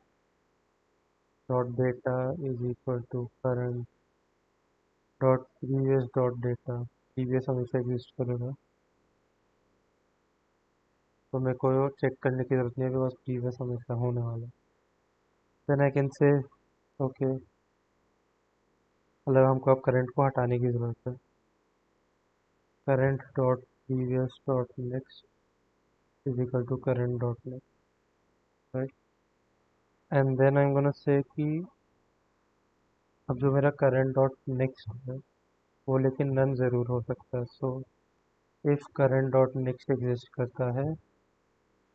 dot data is equal to current dot previous dot data. Previous हमेशा एग्जिस्ट करेगा. तो मेरे को चेक करने की जरूरत नहीं है कि बस प्रीवियस हमेशा होने वाला है. Then I can say okay. मतलब हमको अब करंट को हटाने की जरूरत है. Current dot previous dot next is equal to current dot next, right. And then I am gonna say कि अब जो मेरा करंट डॉट नेक्स्ट है वो लेकिन नन ज़रूर हो सकता है. So if current dot next exist करता है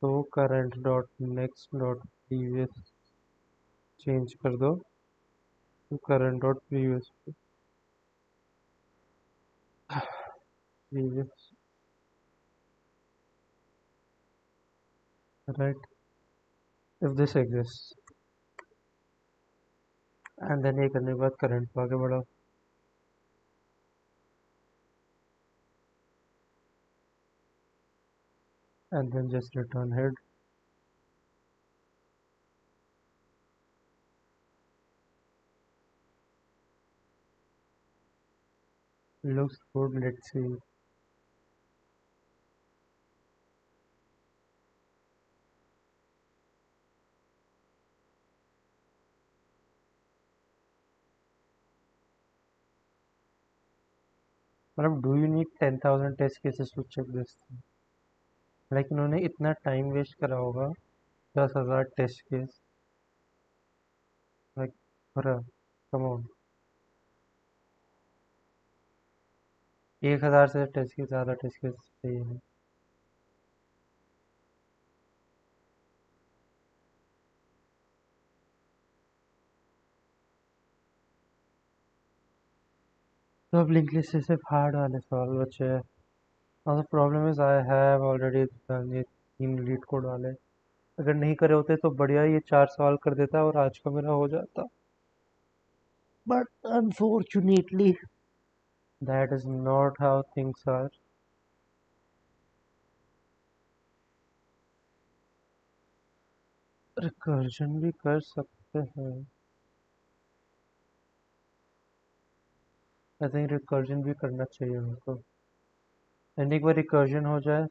तो current dot next dot previous change कर दो तो current dot previous previous, right. If this exist and then ये करने के बाद करंट को आगे बढ़ाओ. And then just return head. Looks good. Let's see. मतलब do you need 10,000 test cases to check this. Like इन्होंने इतना टाइम वेस्ट करा होगा. 10,000 test case. Like come on. 1,000 से टेस्ट केस ज़्यादा टेस्ट केस चाहिए. तो अब लिंक लिस्ट से सिर्फ हार्ड वाले सवाल बचे हैं। और the problem is I have already done ये 3 लीड कोड वाले। अगर नहीं करे होते तो बढ़िया ये 4 सवाल कर देता और आज का मेरा हो जाता। But unfortunately that is not how things are. Recursion भी कर सकते हैं। आई थिंक रिकर्जन भी करना चाहिए उनको। एंड एक बार रिकर्जन हो जाए।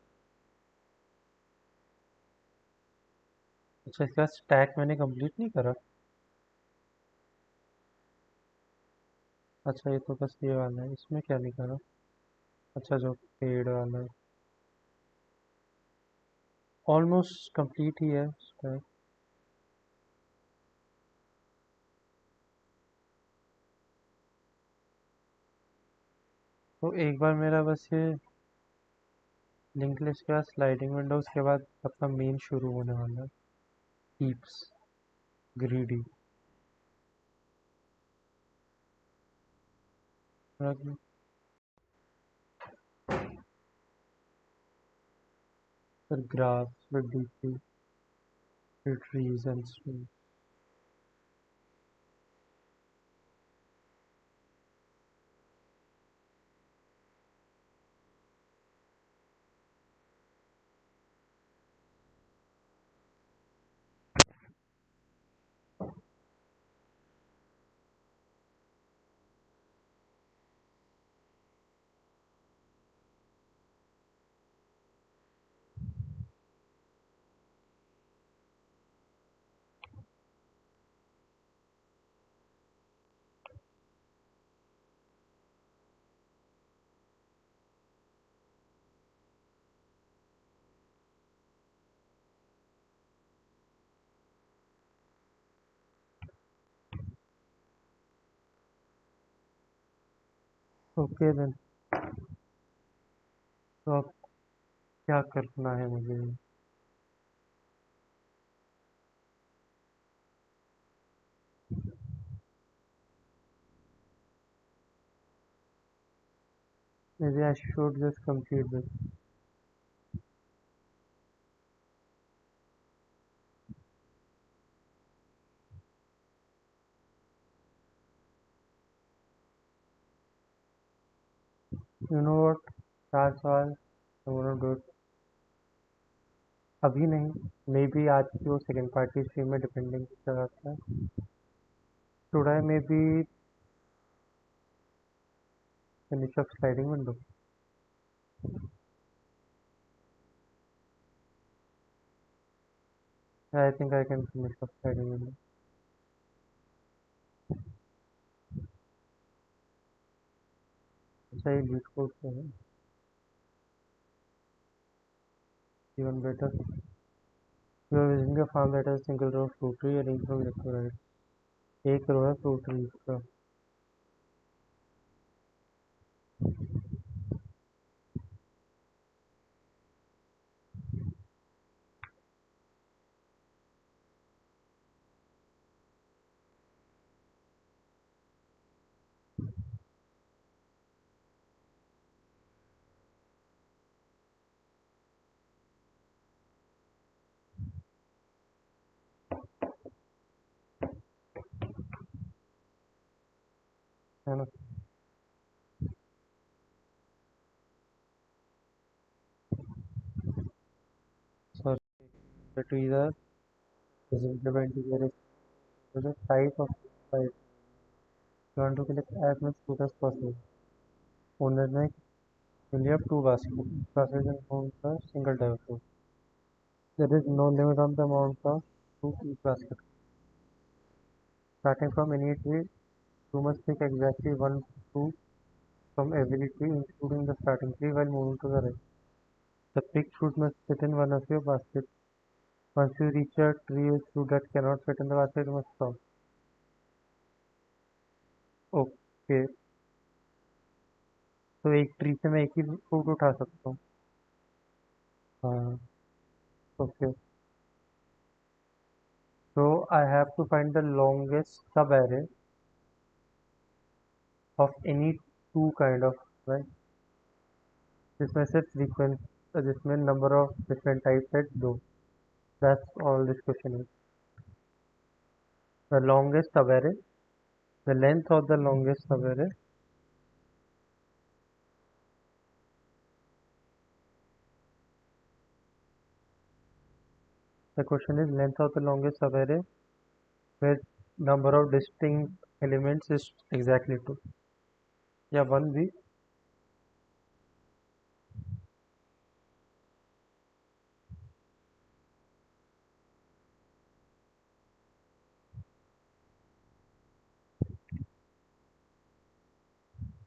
अच्छा इसका स्टैक मैंने कंप्लीट नहीं करा। अच्छा ये तो बस ये वाला है, इसमें क्या नहीं करा। अच्छा जो पेड़ वाला है ऑलमोस्ट कंप्लीट ही है स्टैक। तो एक बार मेरा बस ये लिंक लिस्ट के बाद स्लाइडिंग विंडो, उसके बाद अपना मेन शुरू होने वाला है। Heaps greedy. फिर ग्रास, फिर डीपी, फिर trees and stream. Okay then. तो अब क्या करना है मुझे। Maybe I should just complete this. You know what? 4 सवाल I'm gonna do it अभी नहीं। मे बी आज की वो सेकेंड पार्टी स्ट्रीम में डिपेंडिंग करता है। Today may be finish up sliding window. I think I can finish up sliding window. अच्छा ये लीड कोड क्या है। Even better. You are visiting a farm that has a single row of fruit tree arranged from left to right. एक रो है fruit trees का। है ना। So the trees are presented by integer to the type of type. You want to collect as much fruit as possible. Owner ने only have two baskets. Each basket contains a single type of fruit. There is no limit on the amount of fruit each basket. Starting from any tree, you must pick exactly one fruit from every tree, including the starting tree, while moving to the right. The picked fruit must fit in one of your baskets. Once you reach a tree with fruit that cannot fit in the basket, you must stop. Okay. तो एक tree से मैं एक ही fruit उठा सकता हूँ। हाँ। Okay. So I have to find the longest sub array of any two kind of, right, जिसमें से फ्रीक्वेंट जिसमें नंबर ऑफ डिफरेंट टाइप्स है दो. That's all this question is. The longest array, the length of the longest array. The question is length of the longest array where number of distinct elements is exactly 2. Yeah, 1 भी.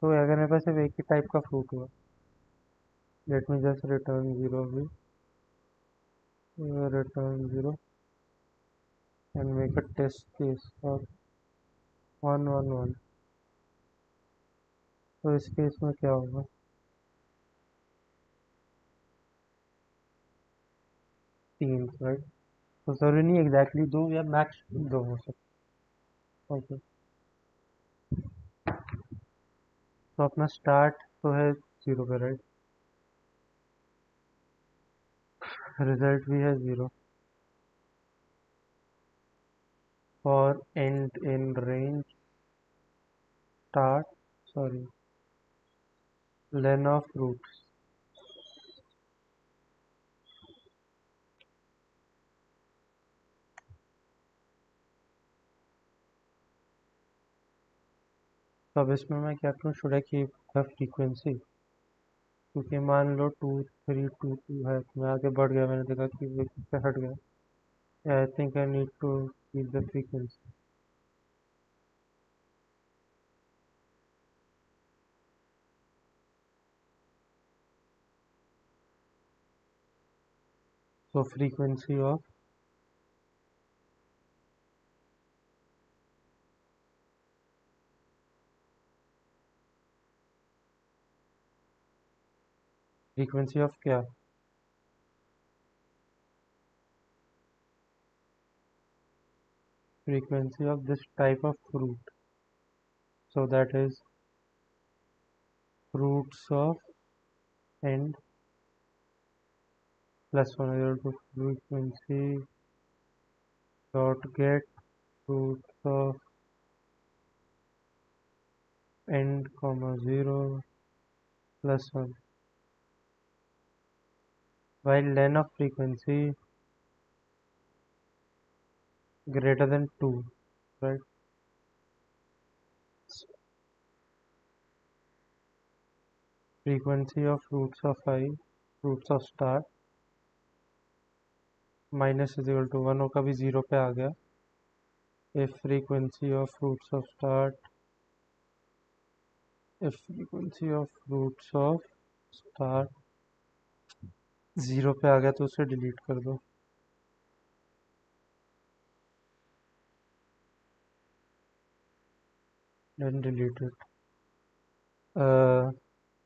तो अगर मेरे पास सिर्फ एक ही type का fruit हुआ, let me just return 0 भी, return 0 and make a test case of 1 1 1. तो इस केस में क्या होगा? 3, राइट. तो जरूरी नहीं एग्जैक्टली 2 या मैक्स 2 हो सकता. ओके, तो अपना स्टार्ट तो है 0 पे, राइट. रिजल्ट भी है 0. For end in range start, sorry, len of roots. तो अब इसमें मैं क्या करूँ? Should I keep the frequency? क्योंकि मान लो 2 3 2 2 है, तो मैं आगे बढ़ गया, मैंने देखा कि वो इससे हट गया. I think I need to keep the frequency. So frequency of क्या? Frequency of this type of fruit. So that is fruits of end plus 1 equal to frequency dot get fruits of end comma 0 plus 1. While len of frequency greater than 2, right? Frequency of roots of I, roots of star minus is equal to 1 हो, कभी 0 पे आ गया. If frequency of roots of star if frequency of roots of star 0 पे आ गया तो उसे delete कर दो. Then delete it.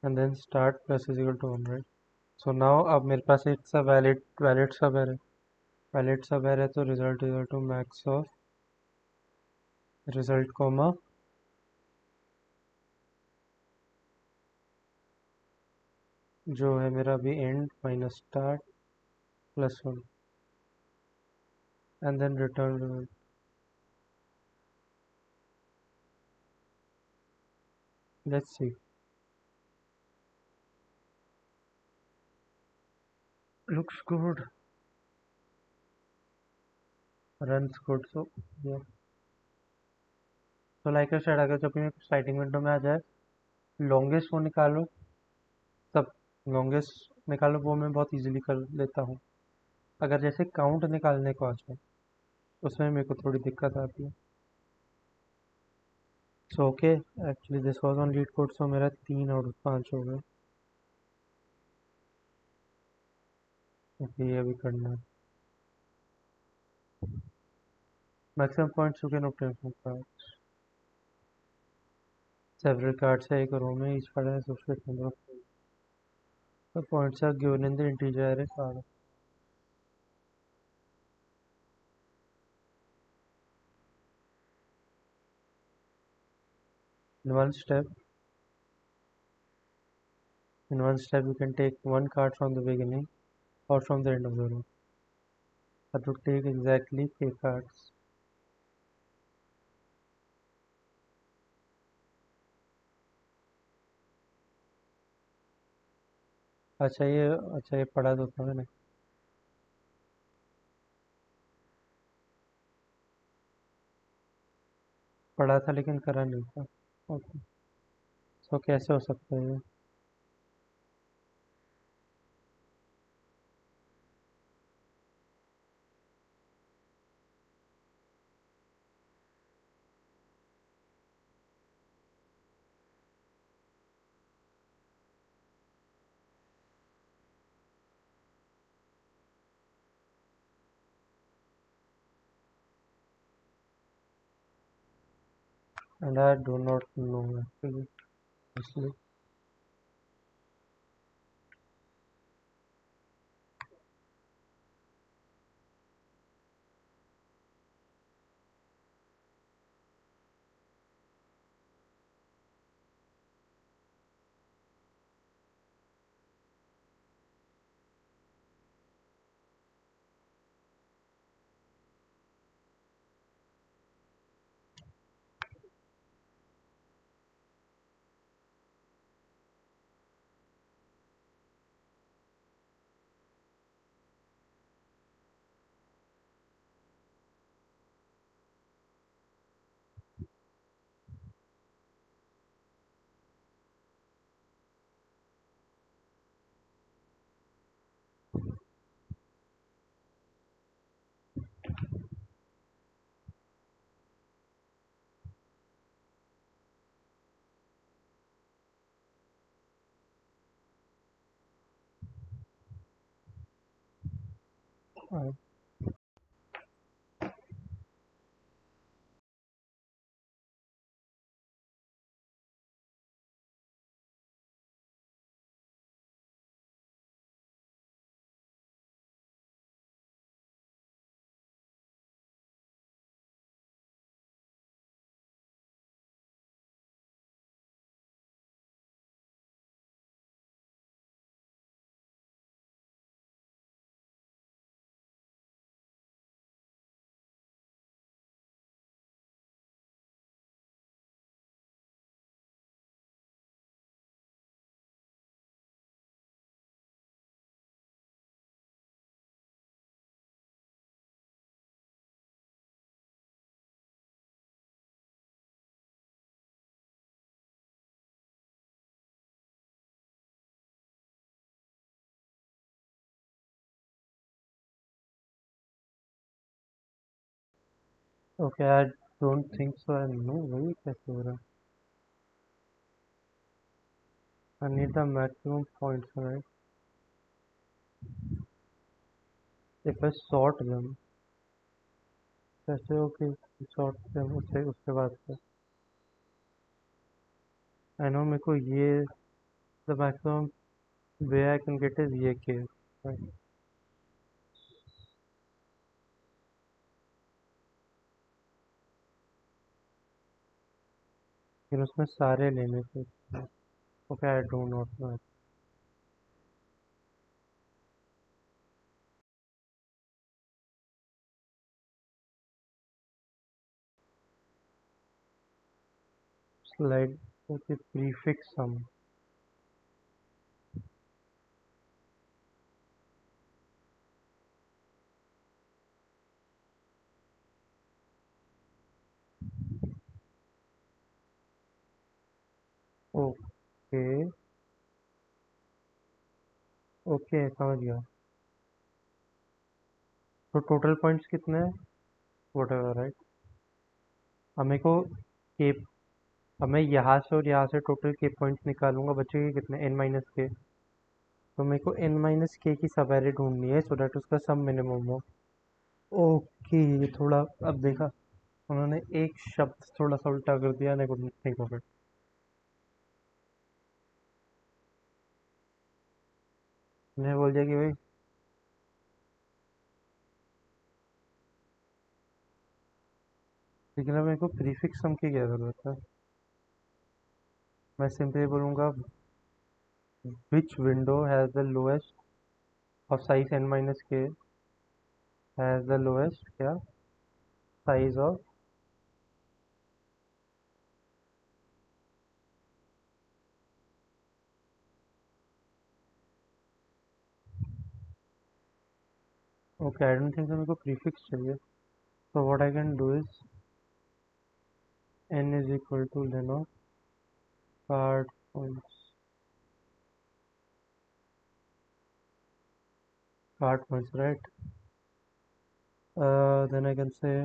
And then start plus is equal to 1, right? So now अब मेरे पास it's a valid sub है. Valid sub है तो result is equal to max of result comma जो है मेरा अभी end minus start plus 1 and then return result. Let's see. Looks good. Runs good. So yeah. तो लाइक आई सेड, अगर जब भी स्लाइडिंग विंडो में आ जाए, लॉन्गेस्ट वो निकालो, तब लॉन्गेस्ट निकालो, वो मैं बहुत इजीली कर लेता हूँ. अगर जैसे काउंट निकालने को आ जाए, उसमें मेरे को थोड़ी दिक्कत आती है. So okay, actually this was on LeetCode, so मेरा 3 आउट ऑफ 5 हो गया. ओके, ये अभी करना है. Maximum points you can obtain from cards. Several cards है एक रो में, each card has sufficient number of the points are given in the integer array card. In one step, In one step, you can take one card from the beginning or from the end of the row. But to take exactly k cards. अच्छा ये पढ़ा तो था मैंने। पढ़ा था लेकिन करा नहीं था। ओके। सो कैसे हो सकता है ये? And I do not know actually. Honestly. I, okay, I don't think so. I know वही कैसे हो रहा है? I need the maximum points, right? If I sort them, कैसे हो कि sort them उससे उसके बाद से I know मेरे को ये the maximum way I can get is ये k, right? फिर उसमें सारे लेने थे। Okay, I do not know. Slide okay prefix sum. Okay, okay समझ गया। तो टोटल पॉइंट्स कितने हैं? whatever, right? अब मेरे को के अब मैं यहाँ से और यहाँ से टोटल के पॉइंट्स निकालूंगा, बचेंगे कितने? n माइनस के। तो मेरे को n माइनस के की सब एरे ढूंढनी है सो दैट उसका सम मिनिमम हो। ओके, ये थोड़ा अब देखा उन्होंने एक शब्द थोड़ा सा उल्टा कर दिया, नहीं कुछ थिंक ऑफ इट। उन्हें बोल दिया कि भाई लेकिन अब मेरे को प्रीफिक्स सम की क्या जरूरत है? मैं सिंपली बोलूंगा which window has the lowest of size n minus k has the lowest क्या size of okay I don't think मेरे को प्रीफिक्स चाहिए so what I can do is n is equal to len of card points right then I can say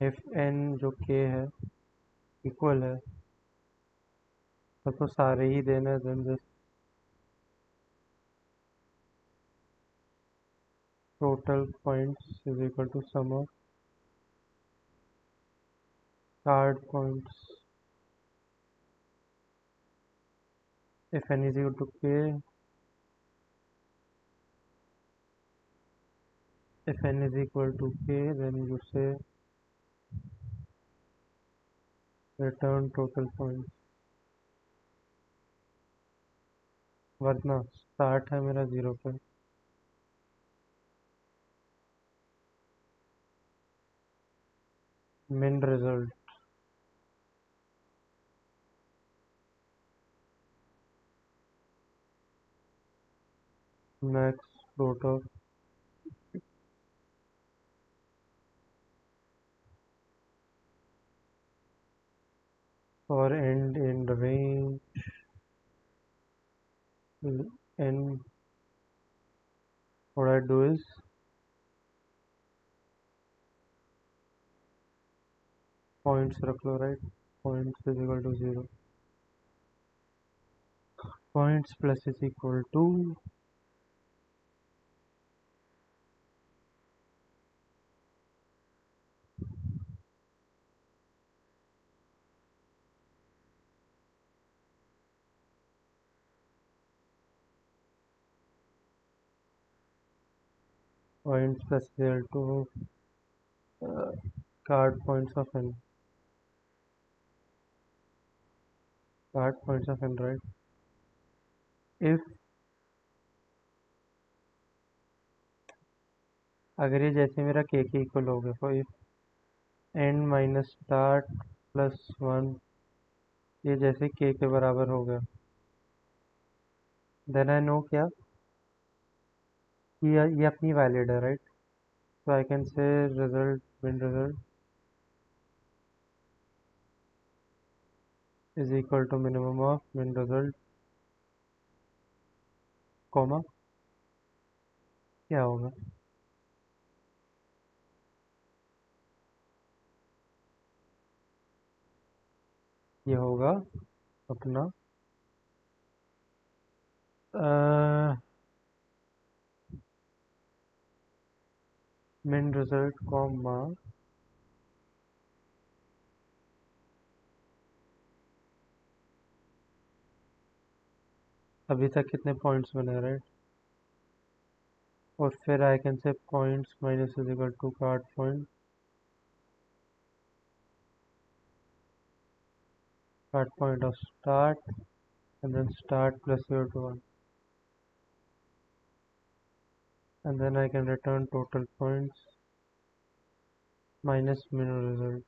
if n जो k है equal है तब तो सारे ही देना then this total points is equal to sum of card points if n is equal to k if n is equal to k then you say return total points वरना start है मेरा 0 पे min result max float of or end in the range n what I do is points रख लो right points is equal to 0 points plus is equal to points plus is equal to card points of n card points of n right if अगर ये जैसे मेरा k के equal हो गया तो if n minus start plus 1 ये जैसे k के बराबर हो गया देन आई नो क्या कि ये अपनी वैलिड है right so I can say result min result is equal to minimum of min result comma क्या होगा ये होगा अपना min result कॉमा अभी तक कितने पॉइंट्स बने राइट और फिर I can say points minus is equal to card point of start and then start plus 0 to 1 and then I can return total points minus min result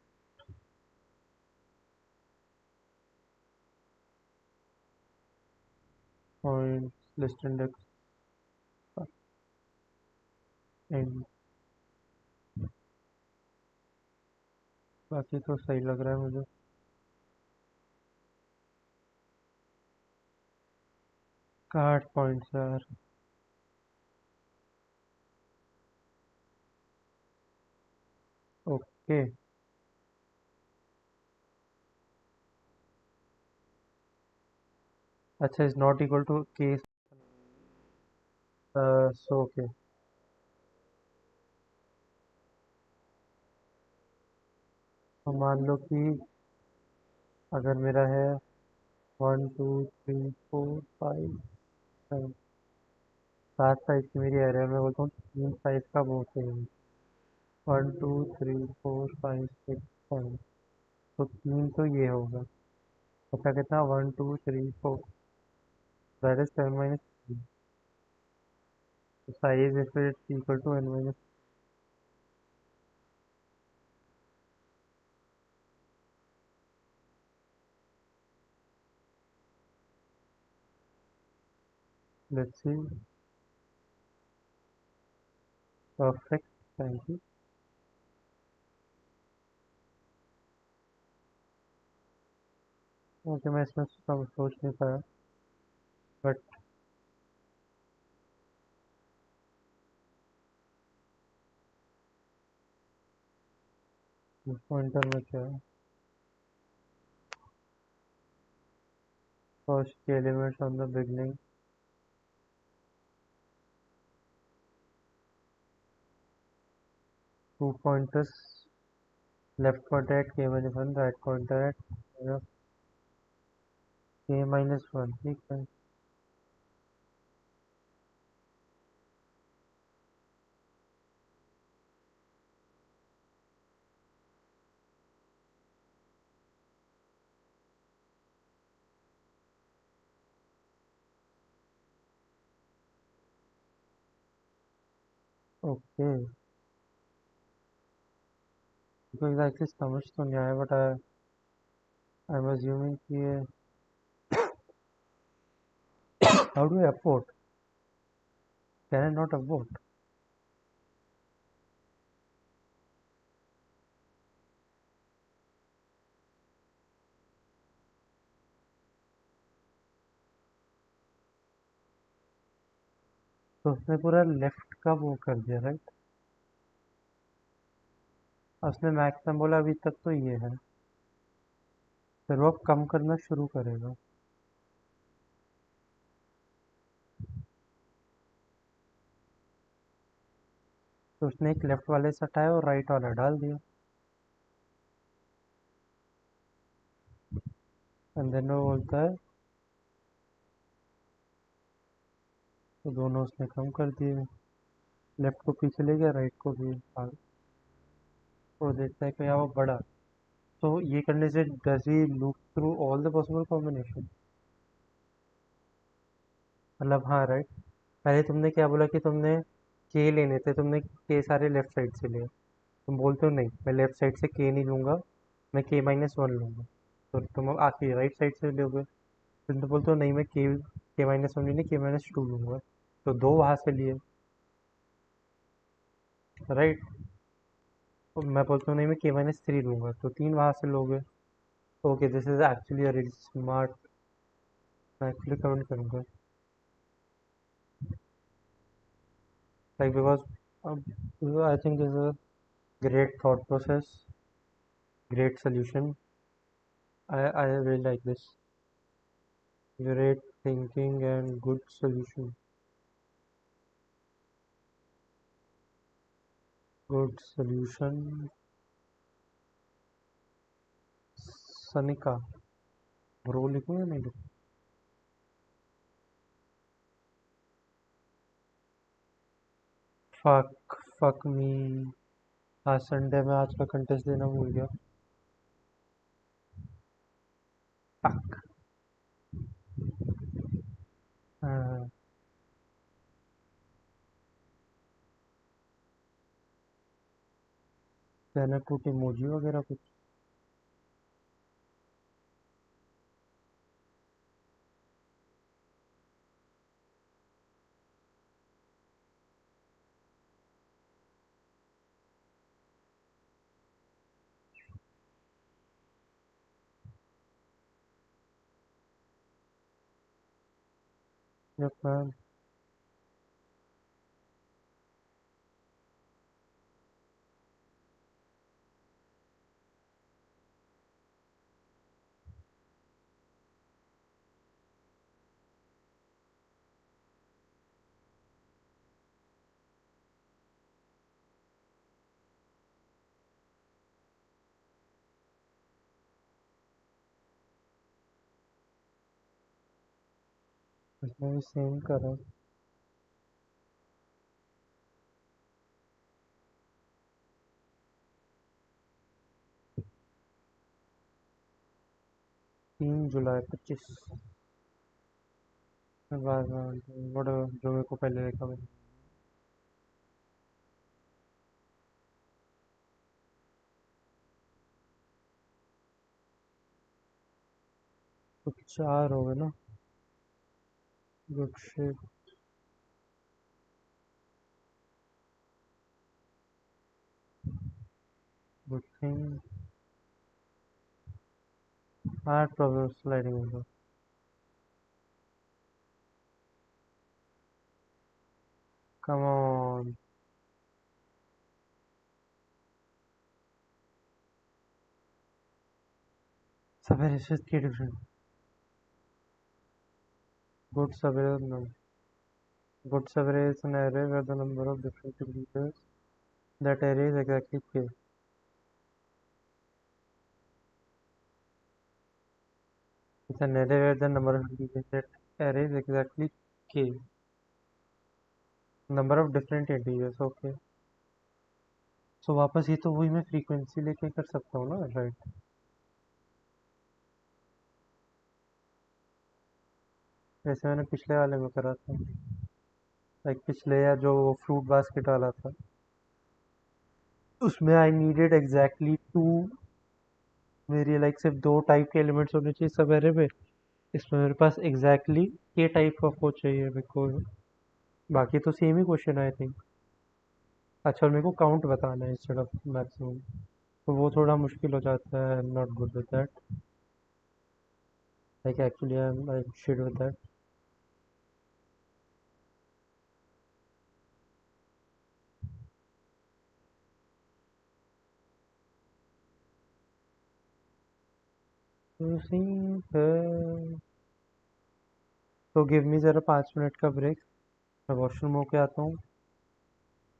points list index end बाकी तो सही लग रहा है मुझे card points यार okay अच्छा is not equal to case so okay तो मान लो कि अगर मेरा है 1 2 3 4 5 7 7 साइज की मेरी एरिया में बोलता हूँ 3 साइज का बहुत है 1 2 3 4 5 6 7 तो 3 तो ये होगा तो क्या कहता है 1 2 3 4 That is 10 minus 3. The size if it's equal to n minus. Let's see. Perfect. Thank you. Okay, मैं इसमें सोच नहीं पाया, बट पॉइंटर में क्या है? First k elements on the beginning, two pointers, left pointer at k minus one, right pointer at k minus one. ठीक है। ओके, तो एग्जैक्टली समझ तो नहीं आया, बट आई एम अज्यूमिंग कि ये how do afford, can I not afford? तो उसने पूरा लेफ्ट का वो कर दिया, राइट? उसने मैक्सिमम बोला अभी तक तो ये है, फिर वो अब कम करना शुरू करेगा। तो उसने एक लेफ्ट वाले से हटाया और राइट वाला डाल दिया, एंड देन वो बोलता है, तो दोनों उसने कम कर दिए, लेफ्ट को पीछे ले गया, राइट को भी आगे। वो देखता है कि यहाँ वो बड़ा, तो ये करने से does he loop through all the possible combination? मतलब हाँ, राइट। पहले तुमने क्या बोला कि तुमने के लेने थे, तुमने के सारे लेफ्ट साइड से लिए। तुम बोलते हो नहीं, मैं लेफ्ट साइड से के नहीं लूंगा, मैं के माइनस वन लूंगा, तो तुम अब आके राइट साइड से लोगे। फिर तुम बोलते हो नहीं, मैं के माइनस वन नहीं, के माइनस टू लूंगा, तो दो वहां से लिए, राइट। तो मैं बोलता हूँ नहीं, मैं के माइनस थ्री लूंगा, तो तीन वहां से लोगे। Okay, this is actually a really smart, मैं एक्चुअली कमेंट करूंगा, like because I think this is a great thought process, great solution. I really like this. Great thinking and good solution. Good solution. Sanika. Bro लिखूं या नहीं लिखूं? Fuck. Fuck me. आज Sunday में आज का contest देना भूल गया। Fuck. हाँ, कहना टूट इमोजी वगैरह कुछ। Yep, man. इसमें भी सेम करा। 3 जुलाई 25। बाद में जो मेरे को पहले देखा मैंने। तो 4 हो गए ना। Good shit. Good thing. हाँ प्रॉब्लम स्लाइडिंग होगा। Come on. सवेरे से की डिफरेंट। गुड सवेरे no. Good सवेरे is an array where the number of different integers that array is exactly k. It's an array where the number of integers that array is exactly k. Number of different integers. Okay. So वापस ये तो वही मैं frequency लेके कर सकता हूँ ना, राइट? जैसे मैंने पिछले वाले में करा था, लाइक पिछले या जो फ्रूट बास्केट वाला था, उसमें आई नीडेड एग्जैक्टली टू, मेरी लाइक सिर्फ दो टाइप के एलिमेंट्स होने चाहिए सब एरे में। इसमें मेरे पास एग्जैक्टली के टाइप का वो चाहिए मेरे को। बाकी तो same he question I think. अच्छा, और मेरे को काउंट बताना है इंस्टेड ऑफ मैक्सिमम, तो वो थोड़ा मुश्किल हो जाता है। Not good with that, like actually I am shit with that. तो गिव मी जरा 5 मिनट का ब्रेक, मैं वॉशरूम होके आता हूँ।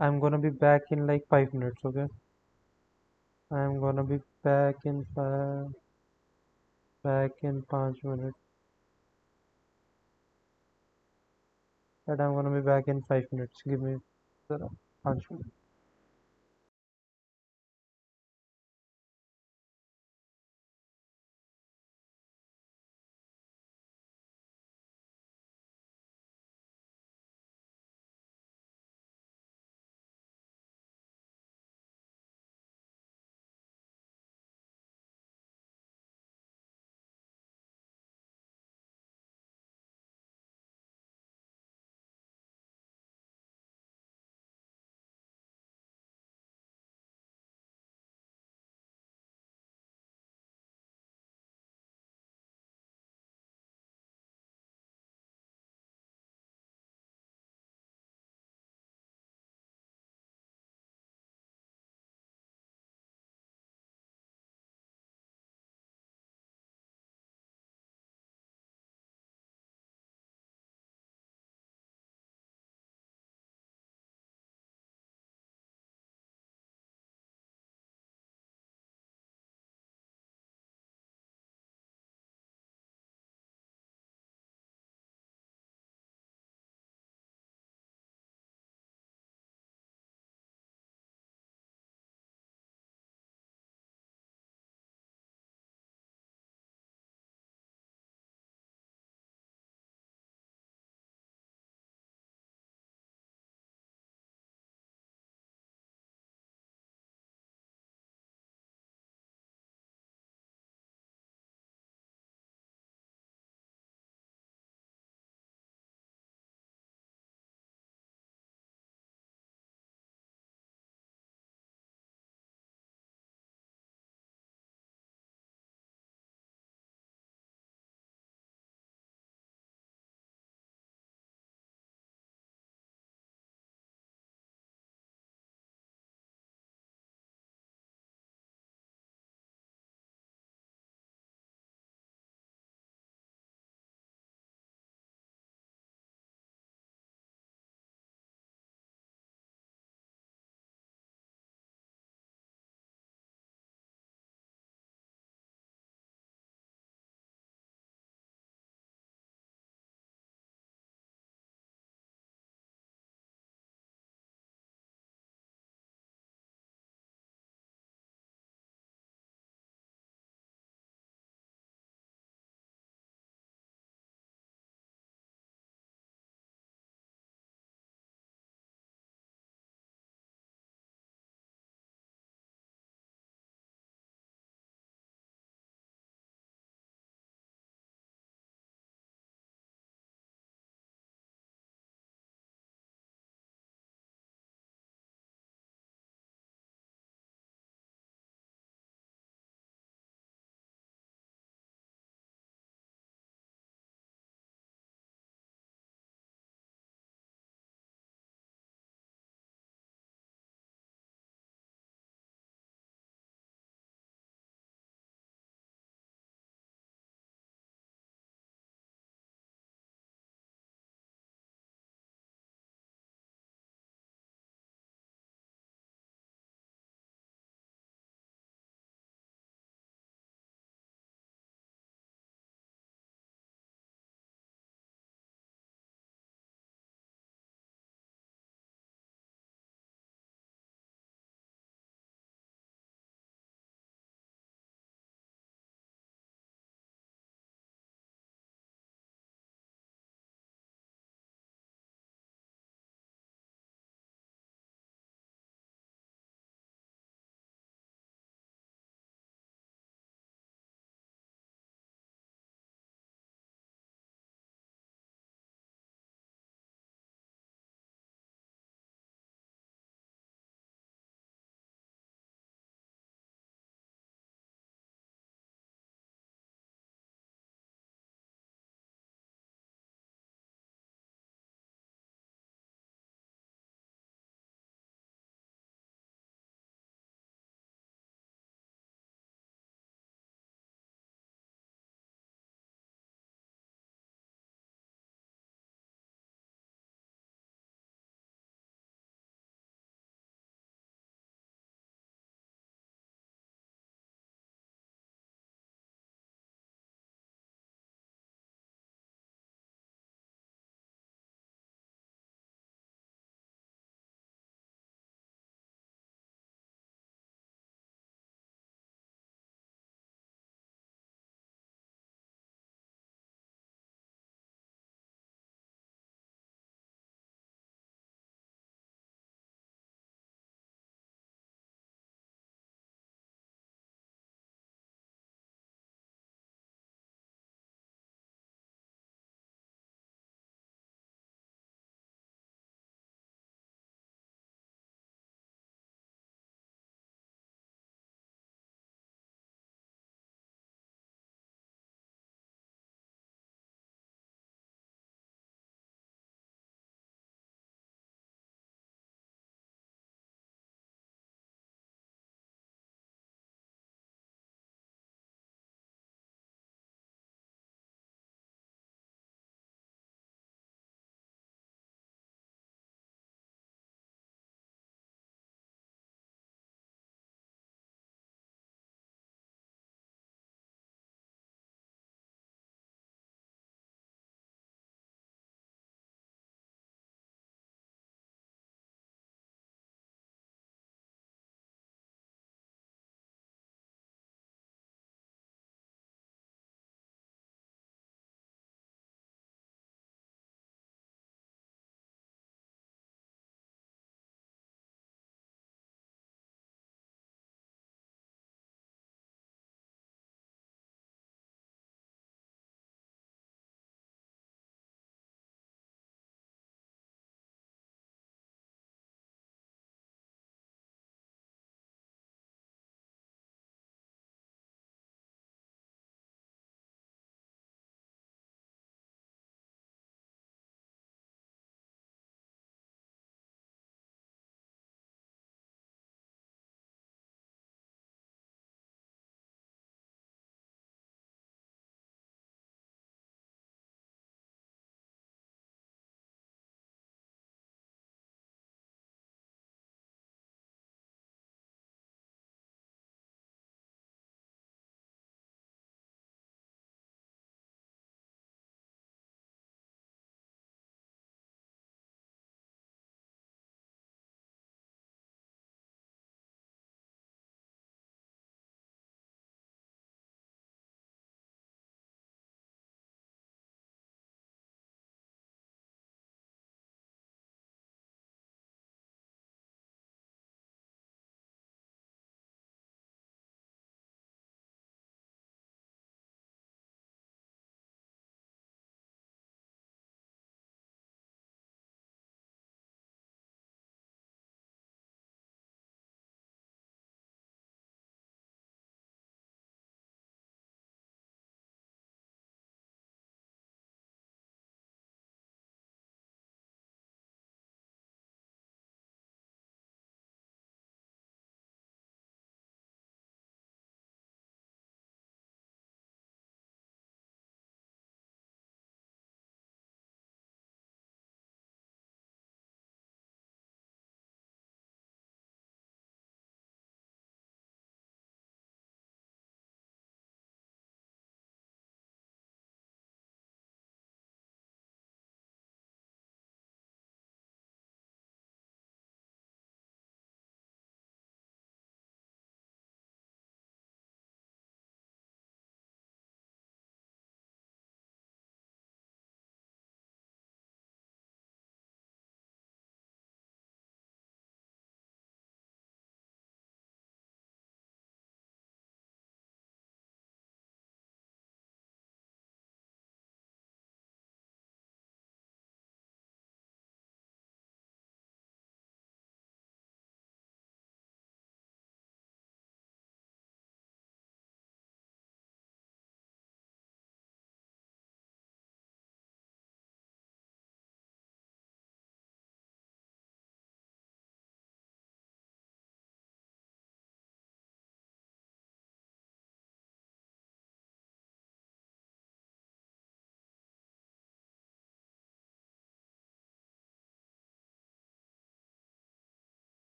आई am gonna be back in like 5 minutes, okay? I am gonna be back in 5 minute. But I'm gonna be back in 5 minutes. Give me 5 minutes.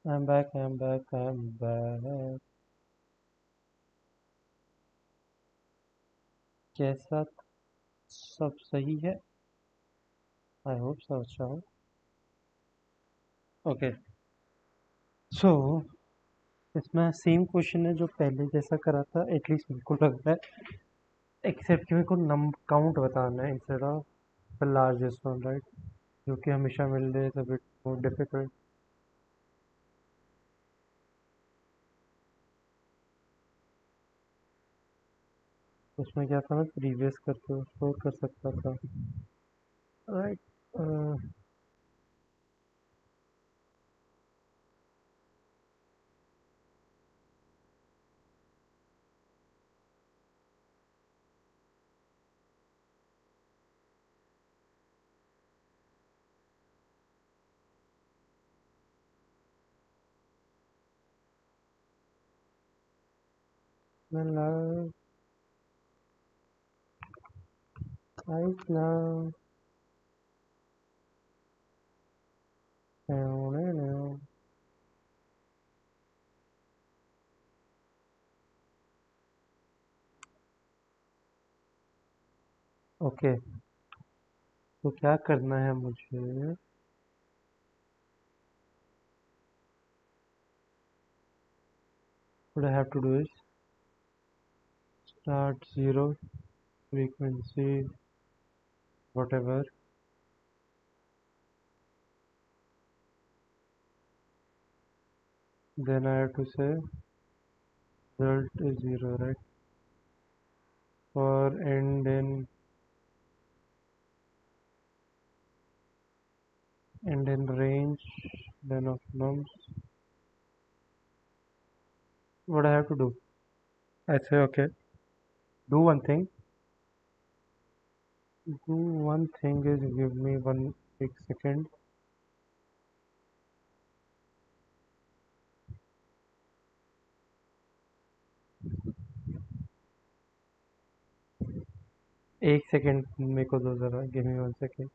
I'm back, I'm back, I'm back. कैसा सब सही है? I hope सब अच्छा हो. Okay, सो इसमें same question है जो पहले जैसा करा था, एटलीस्ट मेरे को लग रहा है, एक्सेप्ट कि मेरे को नम काउंट बताना है instead of the largest one, right? जो कि हमेशा मिल रहे is a bit more difficult. उसमें क्या था, मैं प्रीवियस करके उसको कर सकता था, राइट? Right now. ओके, तो क्या करना है मुझे? What I have to do is start zero, frequency, whatever. Then I have to say result is zero, right? For end in range, then of nums. What I have to do? I say okay. Do one thing. Do one thing is give me one quick second. एक second मेरे को दो जरा. Give me 1 second.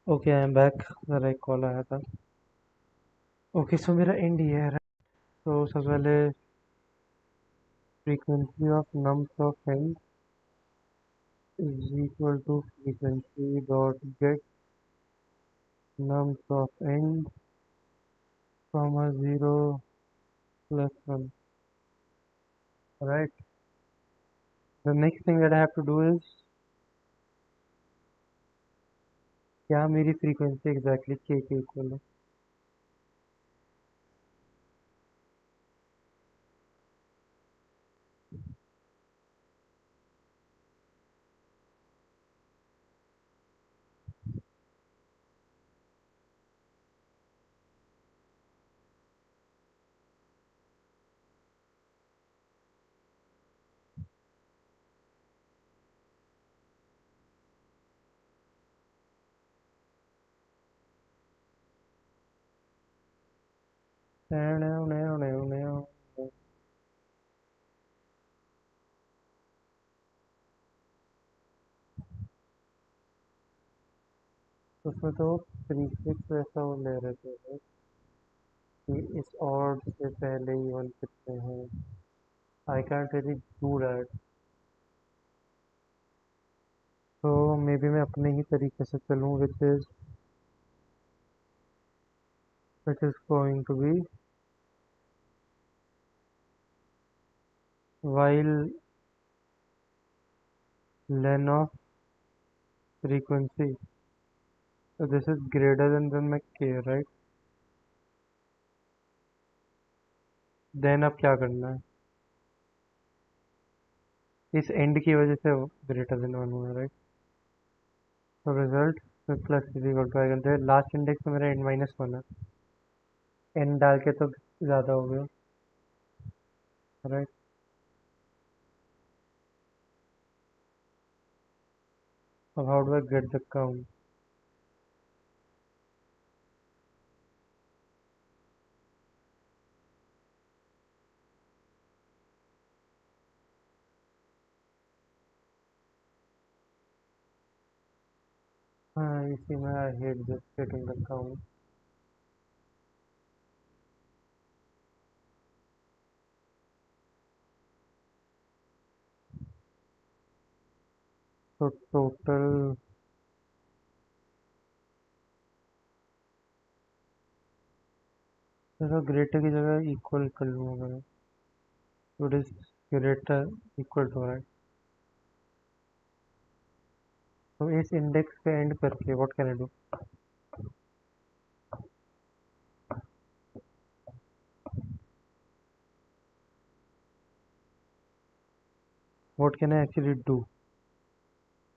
Okay I am back. जरा एक call आया था। Okay so मेरा एंड ये है। तो सबसे पहले frequency of nums of end is equal to frequency dot get nums of n comma 0 plus 1. Right. The next thing that I have to do is क्या मेरी फ्रीक्वेंसी एग्जैक्टली k के equal है। उसमें तो प्रीफिक्स ऐसा वो ले रहे थे right? कि इस ऑड से पहले ही वन कितने हैं। I can't really do that. तो मे बी मैं अपने ही तरीके से चलूँ which is going to be while len of frequency, so this is greater than my k, right? Then अब क्या करना है, इस एंड की वजह से ग्रेटर देन वन हुआ राइट। तो result plus is equal to I करते हैं लास्ट इंडेक्स में मेरा एन माइनस वन है। एन डाल के तो ज़्यादा हो गया राइट। अब how do I get the count. हाँ इसी में I hate this getting the count. तो टोटल तो ग्रेटर की जगह इक्वल कर लूँगा मैं। तो it is greater equal to right. तो इस इंडेक्स पे एंड करके what can I do. What can I actually do.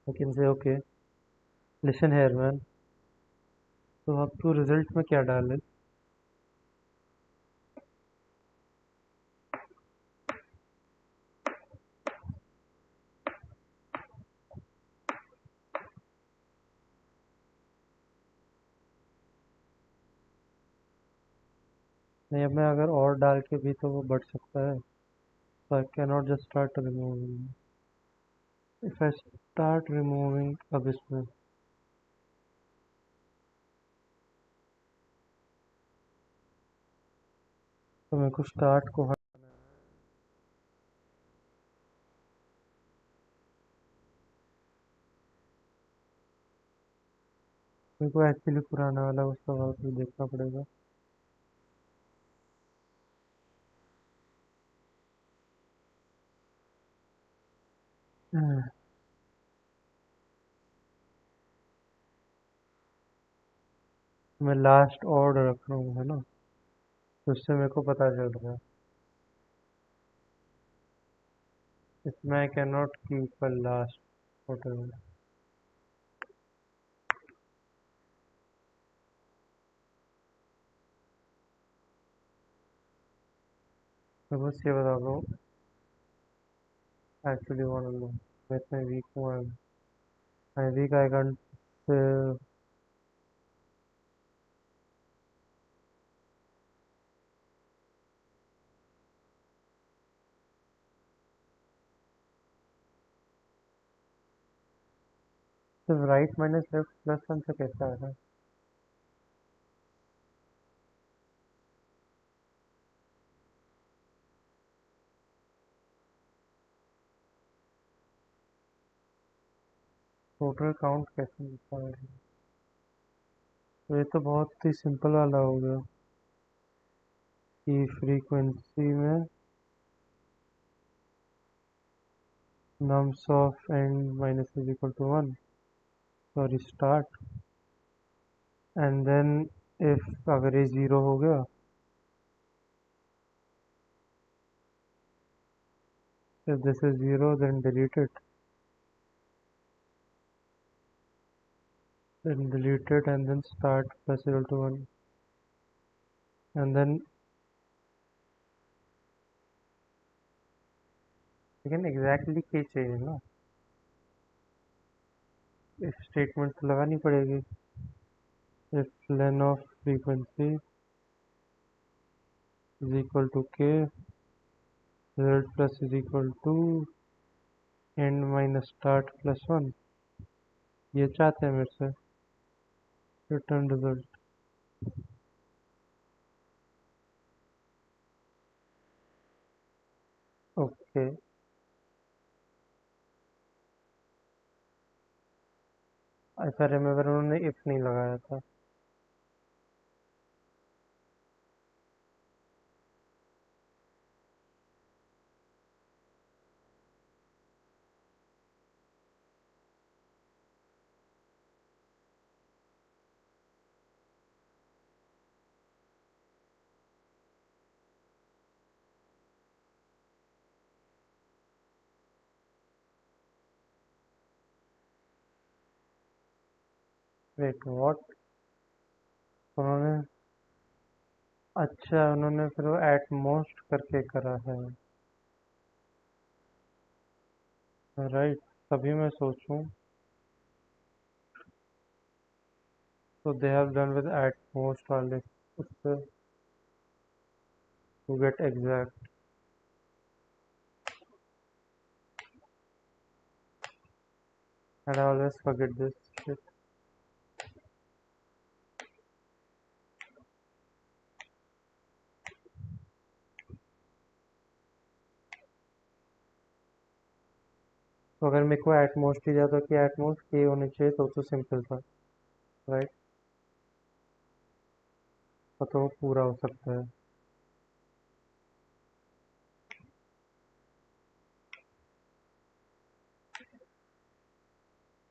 I can say okay listen here man. तो अब तू रिजल्ट में क्या डाले। नहीं अब मैं अगर और डाल के भी तो वो बढ़ सकता है। So I cannot just start removing. If I start removing अब इसमें तो मेरे को स्टार्ट को मेरे को एक्चुअली पुराना वाला उसका वापस देखना पड़ेगा। मैं लास्ट ऑर्डर रख रहा हूँ है ना। तो उससे मेरे को पता चल रहा है इसमें I can not keep a last order. मैं बस ये बता रहा हूँ एक्चुअली वांट टू नो मैं इतना वीक हूँ। आई वीक आई कैंट। सिर्फ right minus left plus one से कैसे आ रहा है? टोटल काउंट कैसे मिलता है? तो ये तो बहुत ही सिंपल वाला हो गया कि फ्रीक्वेंसी में nums of n minus is equal to 1 sorry start and then if अगर ये ज़ीरो हो गया if this is 0 then delete it and then start plus equal to 1 and then लेकिन एग्जैक्टली क्या चाहिए ना इस स्टेटमेंट तो लगानी पड़ेगी if len of frequency is equal to k result plus is equal to end minus start plus 1 ये चाहते हैं मेरे से रिटर्न रिजल्ट ओके ऐसा रिमेम्बर उन्होंने इफ नहीं लगाया था वेट व्हाट उन्होंने अच्छा उन्होंने फिर वो एट मोस्ट करके करा है राइट तभी मैं सोचूं तो they have done with at most वाले उससे to get exact and I always forget this shit तो अगर मेरे को एट मोस्ट ही जाता कि एट मोस्ट के होने चाहिए तो सिंपल था राइट तो वो पूरा हो सकता है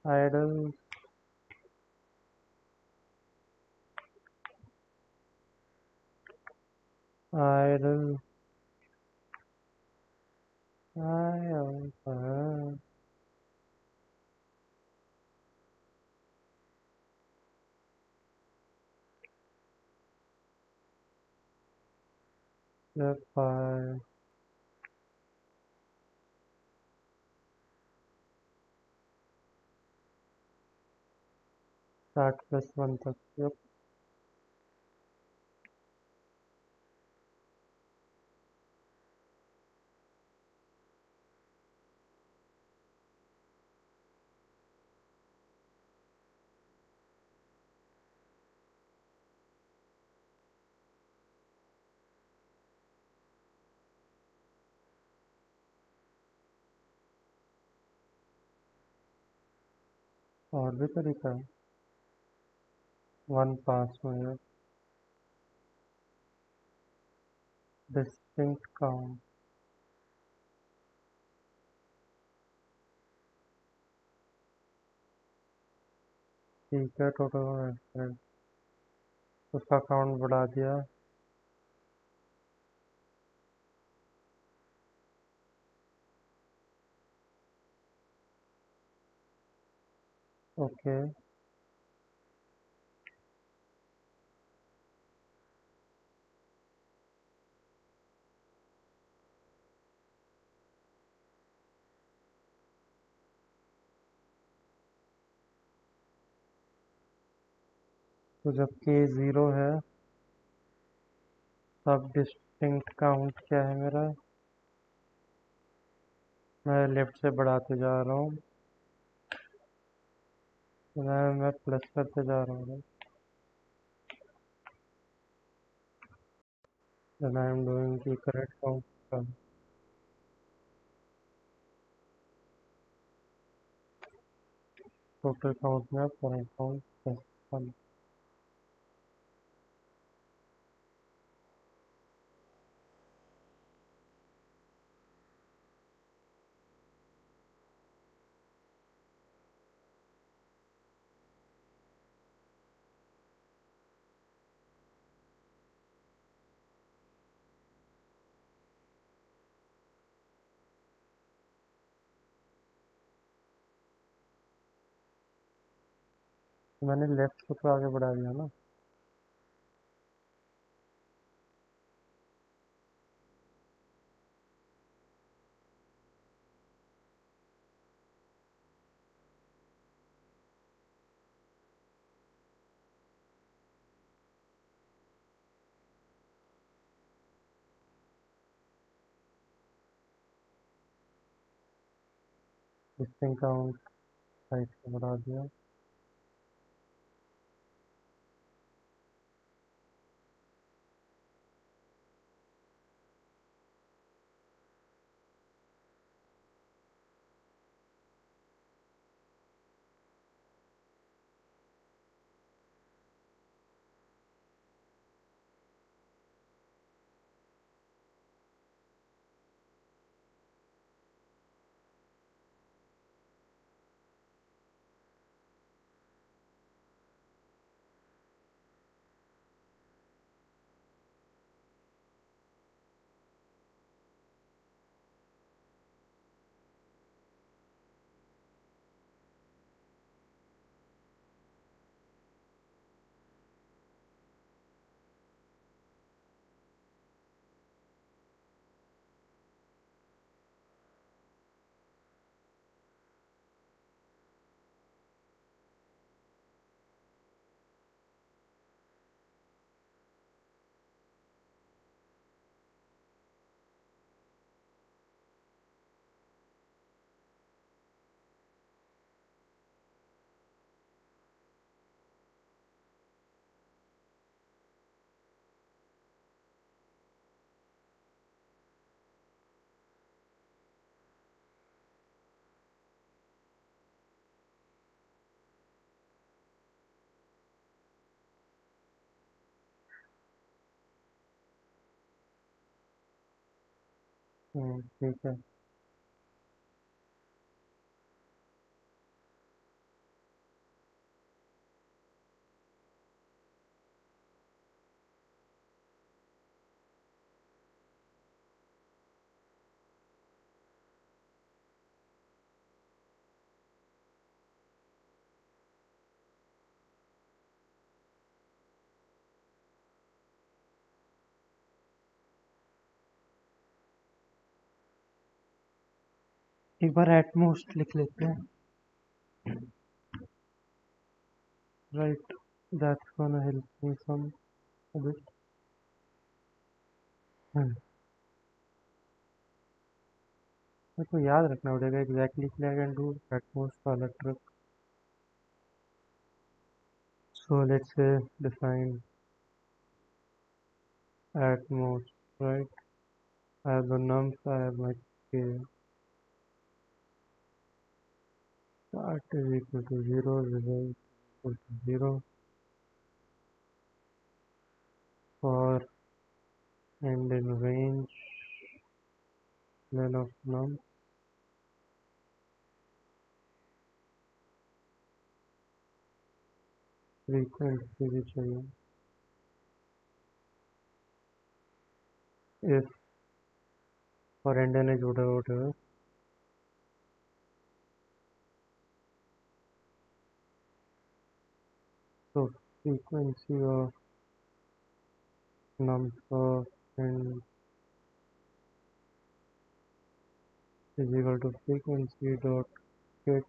आइडल आइडल आइडल फाइव 60+1 तक yep. और भी तरीका है 1 पास में डिस्टिंक्ट काउंट ठीक है टोटल उसका काउंट बढ़ा दिया ओके तो जब के ज़ीरो है तब डिस्टिंक्ट काउंट क्या है मेरा मैं लेफ्ट से बढ़ाते जा रहा हूँ मैं प्लस करते जा रहा हूँ. Then I am doing the correct count. Total count में current count plus 1. मैंने लेफ्ट को तो आगे बढ़ा दिया ना. डिस्टिंग काउंट साइड को बढ़ा दिया. ठीक है. एक बार एटमोस्ट लिख लेते हैं. Right. That's gonna help me some a bit. मेरे को याद रखना पड़ेगा एग्जैक्टली क्या कैन डू एटमोस्ट वाला trick. So let's say define at most. Right. I have the nums, I have my k. Start is equal to 0, result equal to 0 for and in range len of num frequency भी चाहिए. If for and n is whatever, so frequency of nums of n is equal to frequency dot get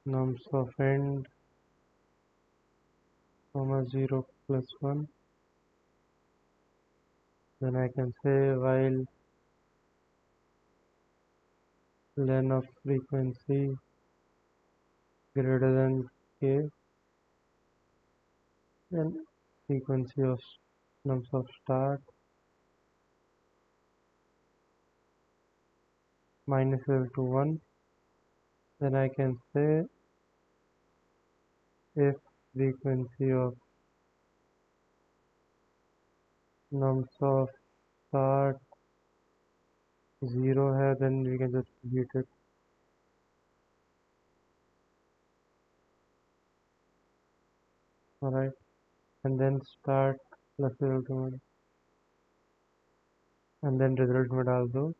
nums of n comma 0 plus 1. Then I can say while len of frequency greater than k, then frequency of nums of start minus equal to 1, then I can say if frequency of nums of start 0 है, then we can just delete it. Alright, and then start plus result में, and then result में डाल दो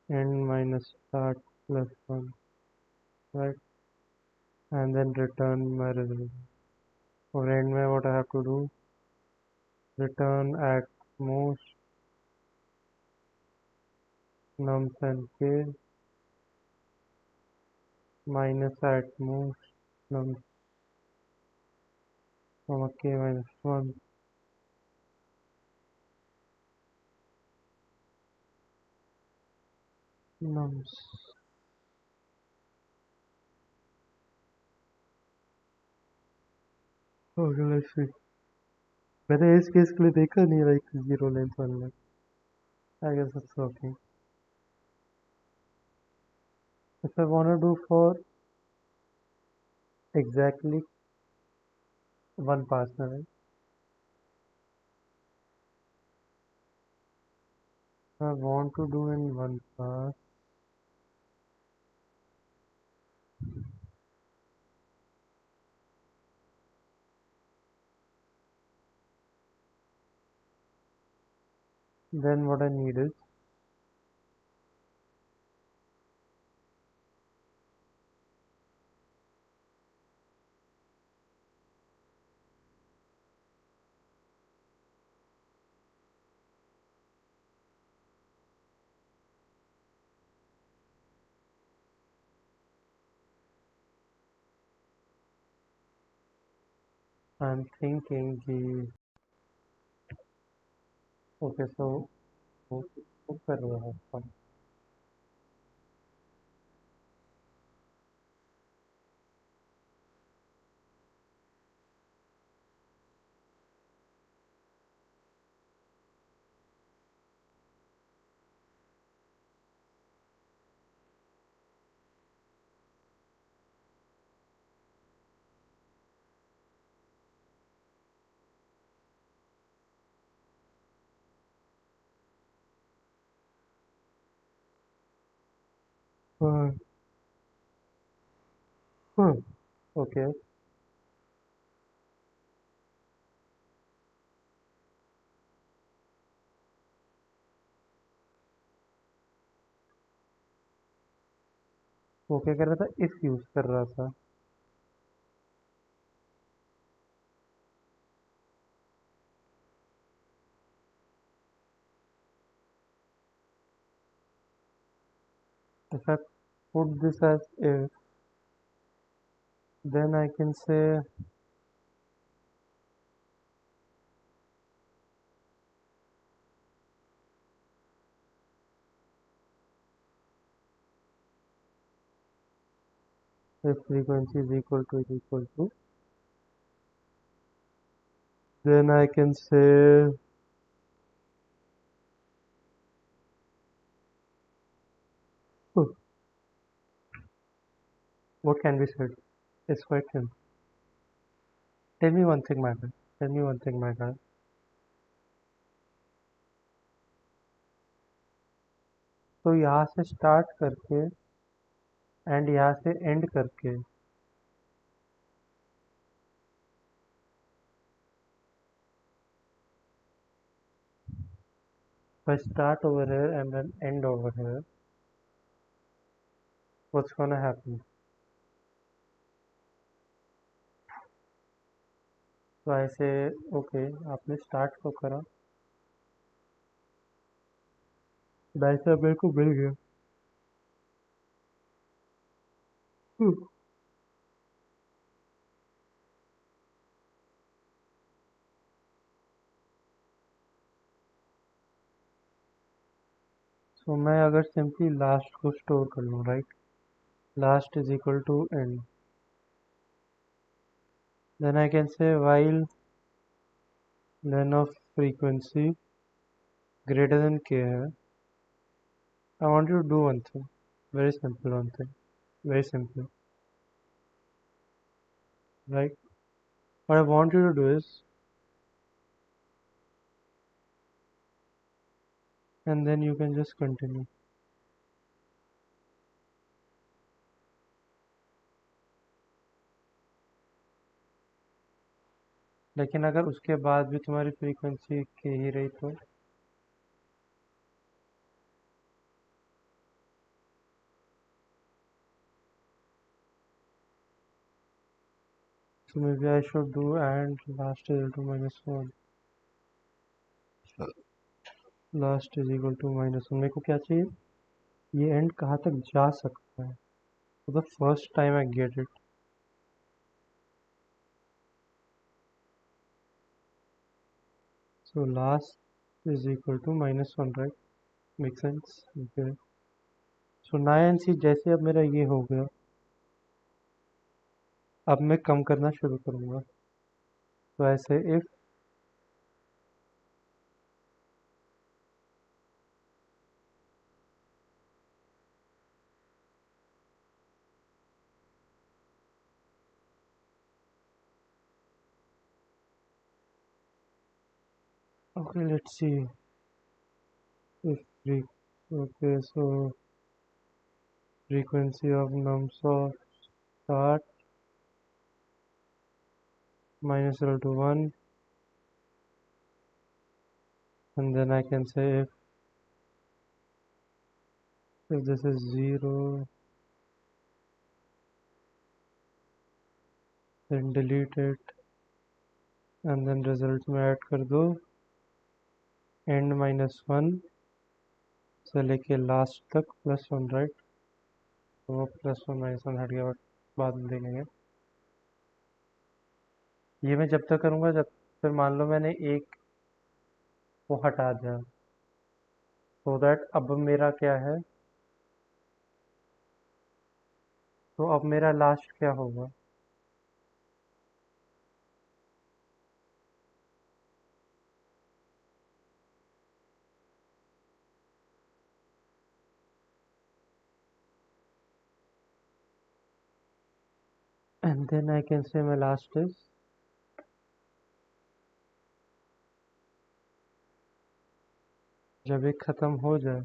end minus start plus 1, right, and then return my result. For end में what I have to do, return at most nums and k minus at most nums comma k minus 1. Nums. Okay, let's see. मैंने इस case के लिए देखा नहीं, like zero length one में. I guess it's okay. If I want to do for exactly one pass, right? I want to do in one pass. Then what I need is I'm thinking the okay, so वो कर रहा है अपन. हाँ, हाँ, okay. वो क्या कर रहा था, if यूज कर रहा था. If I put this as if, then I can say if frequency is equal to, then I can say oh, what can be said? It's quite simple. Tell me one thing, my guy. Tell me one thing, my guy. तो यहाँ से start करके and यहाँ से and करके if I start over here and then end over here, what's gonna happen? तो ऐसे okay, आपने स्टार्ट तो करा, वैसे मेरे को मिल गया. तो मैं अगर सिंपली लास्ट को स्टोर कर लूँ, right, last is equal to end, then I can say while len of frequency greater than k hai, I want you to do one thing, very simple one thing, very simple, right? What I want you to do is, and then you can just continue. लेकिन अगर उसके बाद भी तुम्हारी frequency के ही रही तो maybe I should do and last is equal to minus 1. Last is equal to minus 1. मेरे को क्या चाहिए, ये एंड कहाँ तक जा सकता है, for the first time I get it. So last is equal to minus 1, right? Make sense? Okay. So ना एंड सी जैसे अब मेरा ये हो गया, अब मैं कम करना शुरू करूँगा. तो ऐसे if okay, let's see if okay, so frequency of nums of start minus equal to 1, and then I can say if this is 0, then delete it, and then results में ऐड कर दो एंड माइनस 1 से लेके last तक plus 1, right? तो वो plus 1 minus 1 हट गया, बाद में देखेंगे. ये मैं जब तक करूँगा जब फिर मान लो मैंने एक को हटा दिया, सो दैट अब मेरा क्या है, तो अब मेरा लास्ट क्या होगा, एंड देन आई कैन से माई लास्ट इज, जब एक ख़त्म हो जाए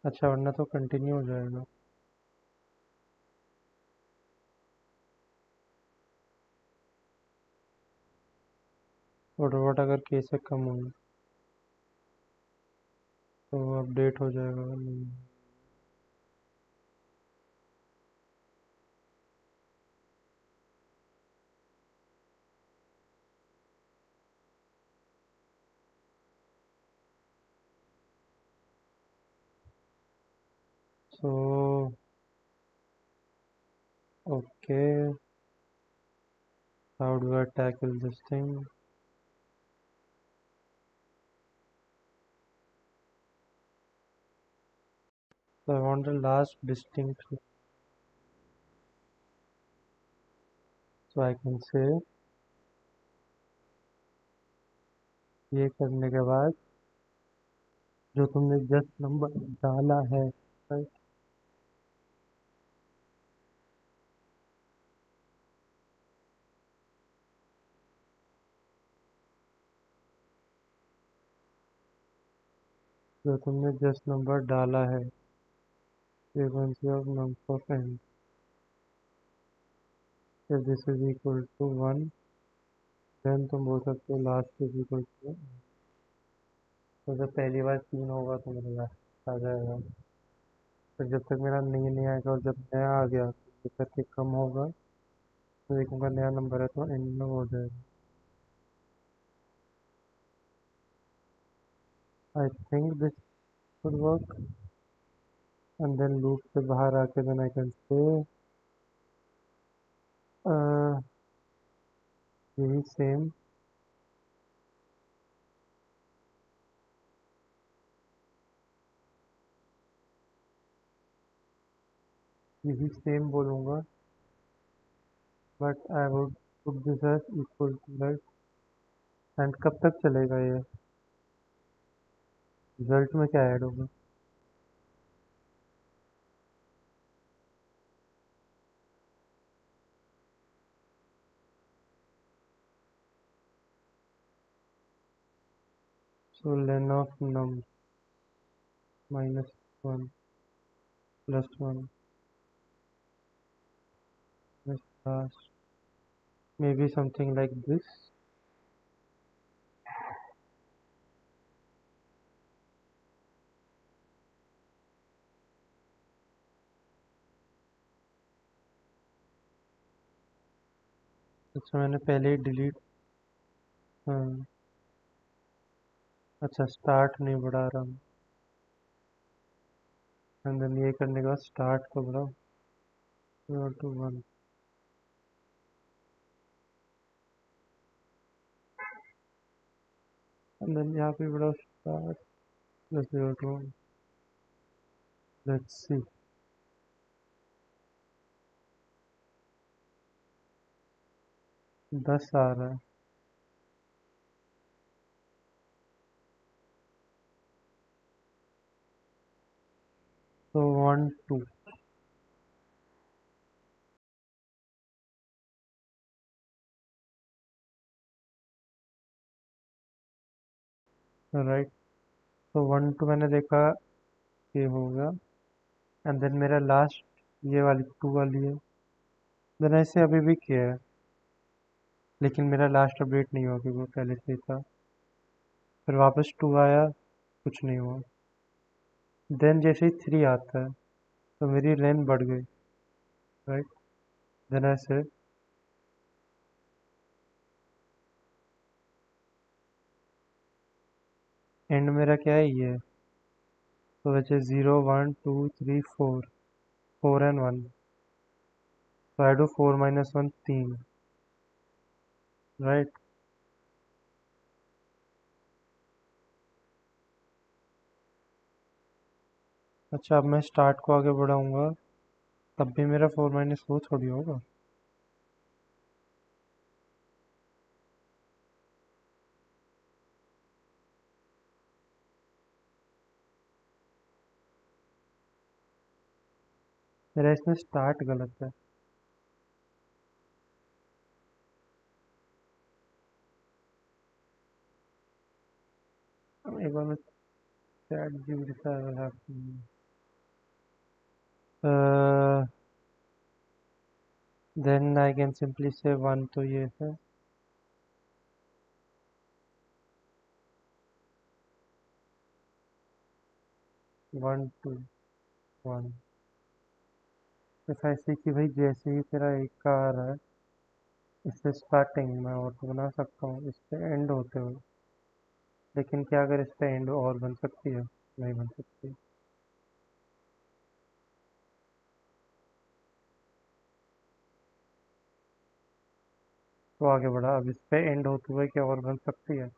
अच्छा, वरना तो कंटिन्यू हो जाएगा. और अगर के से कम हो तो अपडेट हो जाएगा नहीं. So okay, how do I tackle this thing? So I want the last distinct, so I can say ये करने के बाद जो तुमने जस्ट नंबर डाला है, right? जो तुमने जस्ट नंबर डाला है frequency of number of N, if this is equal to 1, then तुम बोल सकते हो लास्ट इज इक्वल टू. तो जब पहली बार 3 होगा तो मेरा लास्ट आ जाएगा. फिर जब तक मेरा नहीं आएगा और जब नया आ गया जब तक के कम होगा तो देखूंगा नया नंबर है तो एंड में हो जाएगा. आई think this would work, and then loop से बाहर आके then I can say uh, यही सेम बोलूँगा, but I would put this as equal to, right? And कब तक चलेगा ये? रिजल्ट में क्या ऐड होगा? सो len of num -1 +1 plus last, maybe something like this. अच्छा मैंने पहले ही डिलीट, हाँ, अच्छा स्टार्ट नहीं बढ़ा रहा हूँ, एंड देन ये करने के बाद स्टार्ट को बढ़ाओ 0 to 1, एंड देन यहाँ पे बढ़ाओ स्टार्ट प्लस 0 to 1. लेट्स सी, 10 आ रहा है. तो 1 2, राइट. तो 1 2 मैंने देखा ये होगा, एंड देन मेरा लास्ट ये वाली 2 वाली है, देन ऐसे अभी भी किया है, लेकिन मेरा लास्ट अपडेट नहीं हुआ क्योंकि वो पहले से ही था. फिर वापस 2 आया, कुछ नहीं हुआ. देन जैसे ही 3 आता है तो मेरी लेंथ बढ़ गई, राइट. देन ऐसे एंड मेरा क्या है ये, तो वैसे 0 1 2 3 4, 4 एंड 1, तो आई डू 4 -1 3, राइट. अच्छा अब मैं स्टार्ट को आगे बढ़ाऊंगा, तब भी मेरा 4 - 4 थोड़ी होगा. मेरा इसमें स्टार्ट गलत है. एक बार मैं चैट जीपीटी से देन आई कैन सिंपली से 1 तो ये है, 1 2 1. ऐसा ऐसे कि भाई जैसे ही तेरा एक का आ रहा है, इससे स्टार्टिंग मैं और तो बना सकता हूँ इससे एंड होते हुए, लेकिन क्या अगर इस पे एंड और बन सकती है? नहीं बन सकती. तो आगे बढ़ा, अब इस पे एंड होते हुए क्या और बन सकती है?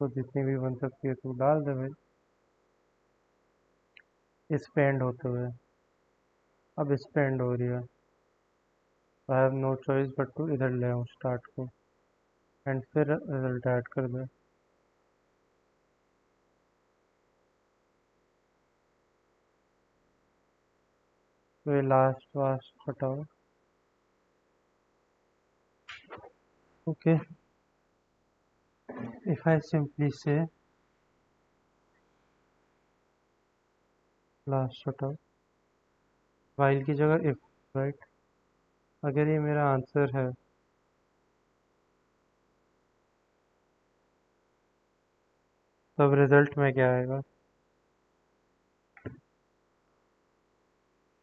तो जितनी भी बन सकती है तू डाल दे भाई. इस पे एंड होते हुए, अब इस पे एंड हो रही है, I have no choice but to इधर ले आऊँ स्टार्ट को, एंड फिर रिजल्ट ऐड कर दे. तो ये लास्ट वास्ट हटाओ. ओके, इफ आई सिंपली से लास्ट हटाओ, वाइल की जगह इफ, राइट. अगर ये मेरा आंसर है, तब रिजल्ट में क्या आएगा?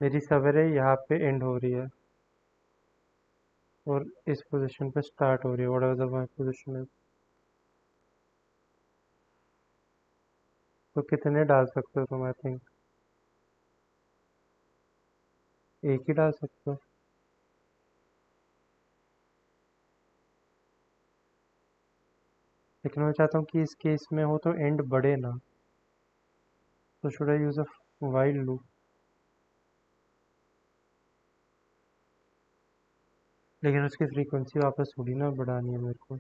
मेरी सवेरे यहाँ पे एंड हो रही है और इस पोजीशन पे स्टार्ट हो रही है, what ever the my position है. तो कितने डाल सकते हो तुम? आई थिंक एक ही डाल सकते हो। लेकिन मैं चाहता हूँ कि इस केस में हो तो एंड बढ़े ना। तो should I use a while loop? लेकिन उसकी फ्रीक्वेंसी वापस थोड़ी ना बढ़ानी है मेरे को।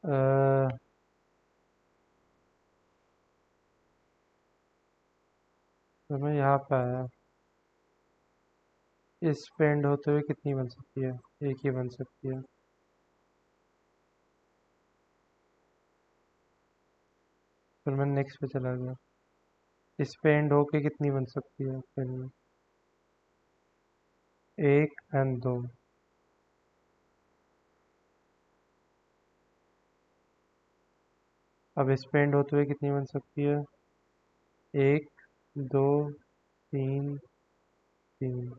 अह, तो मैं यहाँ पे आया। इस पे एंड होते हुए कितनी बन सकती है? एक ही बन सकती है। फिर मैं नेक्स्ट पे चला गया। इस पे एंड होके कितनी बन सकती है फिर? एक एंड दो। अब इस पे एंड होते हुए कितनी बन सकती है? एक, दो, तीन, तीन।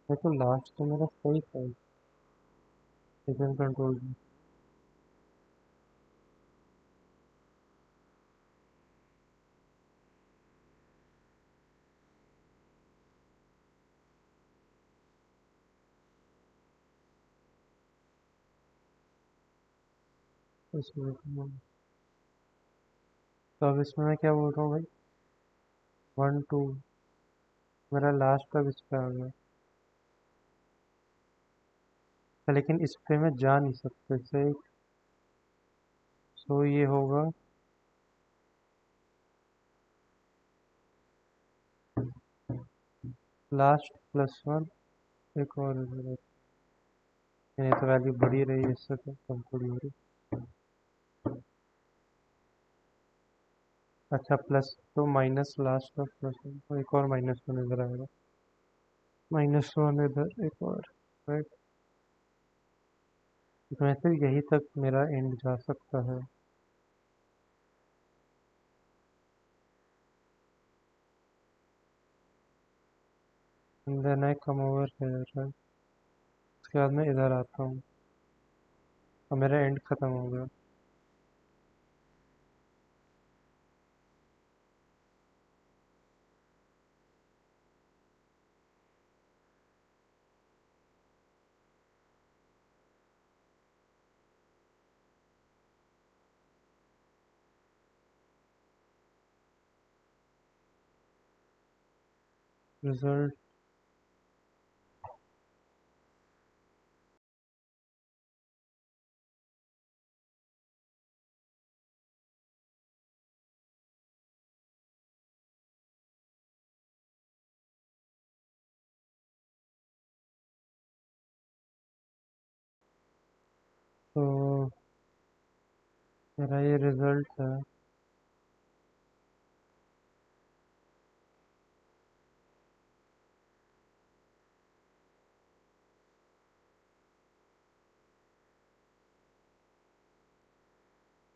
देखो लास्ट तो मेरा सही था। Second control. तो अब इसमें मैं क्या बोल रहा हूँ भाई? One two. मेरा लास्ट अब इस पे आ गया। लेकिन इस पे मैं जा नहीं सकता से। सो ये होगा लास्ट प्लस वन। एक और ये तो वैल्यू बढ़ी रही है, इससे तो कम थोड़ी हो रही। अच्छा प्लस तो माइनस लास्ट और प्लस वन, तो एक और माइनस वन इधर आएगा। माइनस वन इधर एक और। राइट। वैसे यही तक मेरा एंड जा सकता है। देन आई कम ओवर है। उसके बाद मैं इधर आता हूँ और मेरा एंड खत्म हो गया। रिजल्ट। तो मेरा ये रिजल्ट है।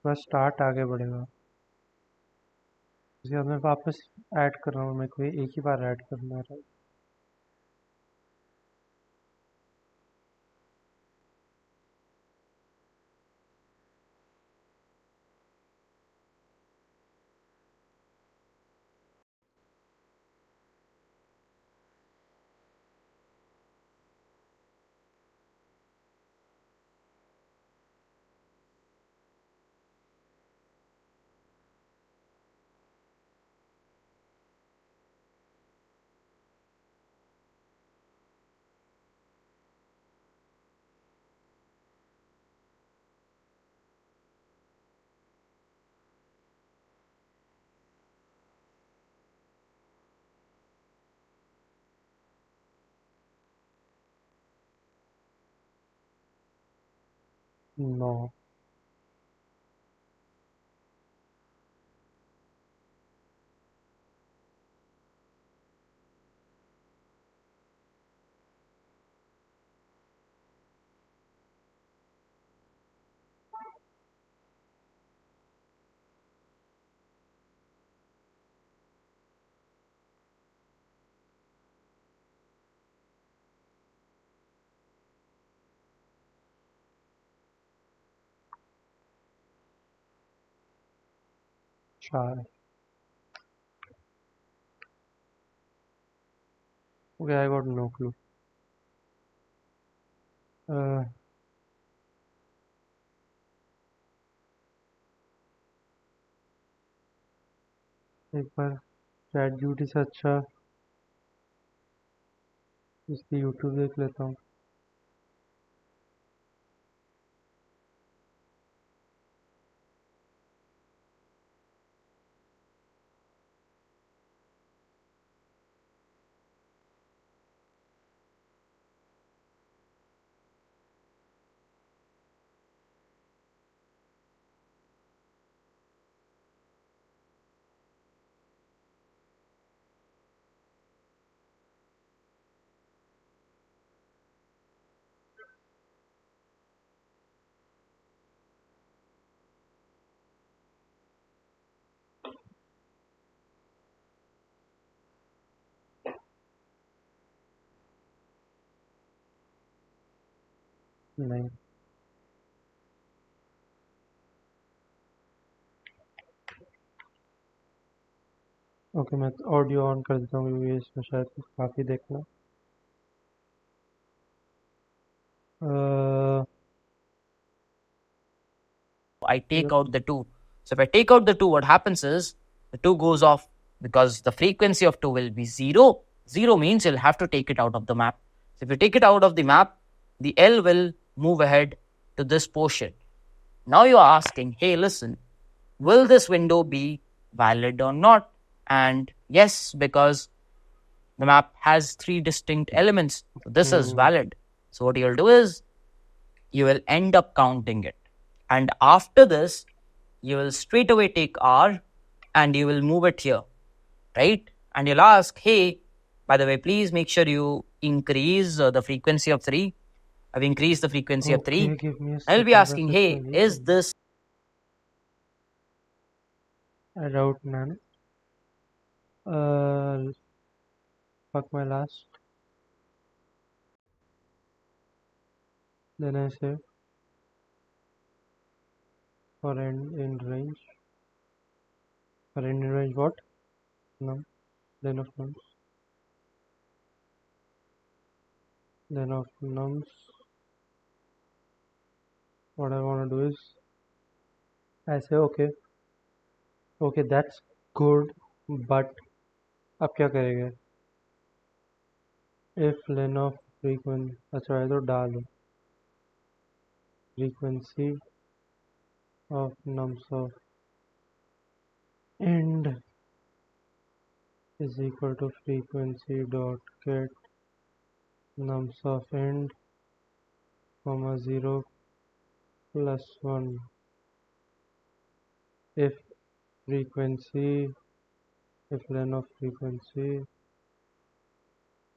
बस स्टार्ट आगे बढ़ेगा। उसके बाद मैं वापस ऐड कर रहा हूँ, मेरे को ये एक ही बार ऐड करना है। No. Chai. Okay, I got no clue. Uh, एक बार चैट जीपीटी से अच्छा इसकी यूट्यूब देख लेता हूँ. नहीं. ओके, मैं ऑडियो ऑन कर देता हूँ क्योंकि इसमें शायद कुछ काफ़ी देखना. I take Yep. out the 2. So if I take out the 2, what happens is the 2 goes off because the frequency of 2 will be 0. 0 means you'll have to take it out of the map. So if you take it out of the map, the L will move ahead to this portion. Now you're asking, hey, listen, will this window be valid or not? And yes, because the map has 3 distinct elements. So this is valid. So what you'll do is you will end up counting it. And after this, you will straight away take R and you will move it here, right? And you'll ask, hey, by the way, please make sure you increase the frequency of 3. I've increased the frequency of 3. Okay, give me a I'll be second. asking, hey, is this... I doubt none. Fuck my last. Then I say for end in range. For end in range what? Num. Then of nums. Then of nums. What I want to do is I say okay. Okay, that's good, but अब क्या करेंगे? If len of frequency, अच्छा ये तो डालो. Frequency of nums of end is equal to frequency dot get nums of end comma 0 plus 1 if frequency if len of frequency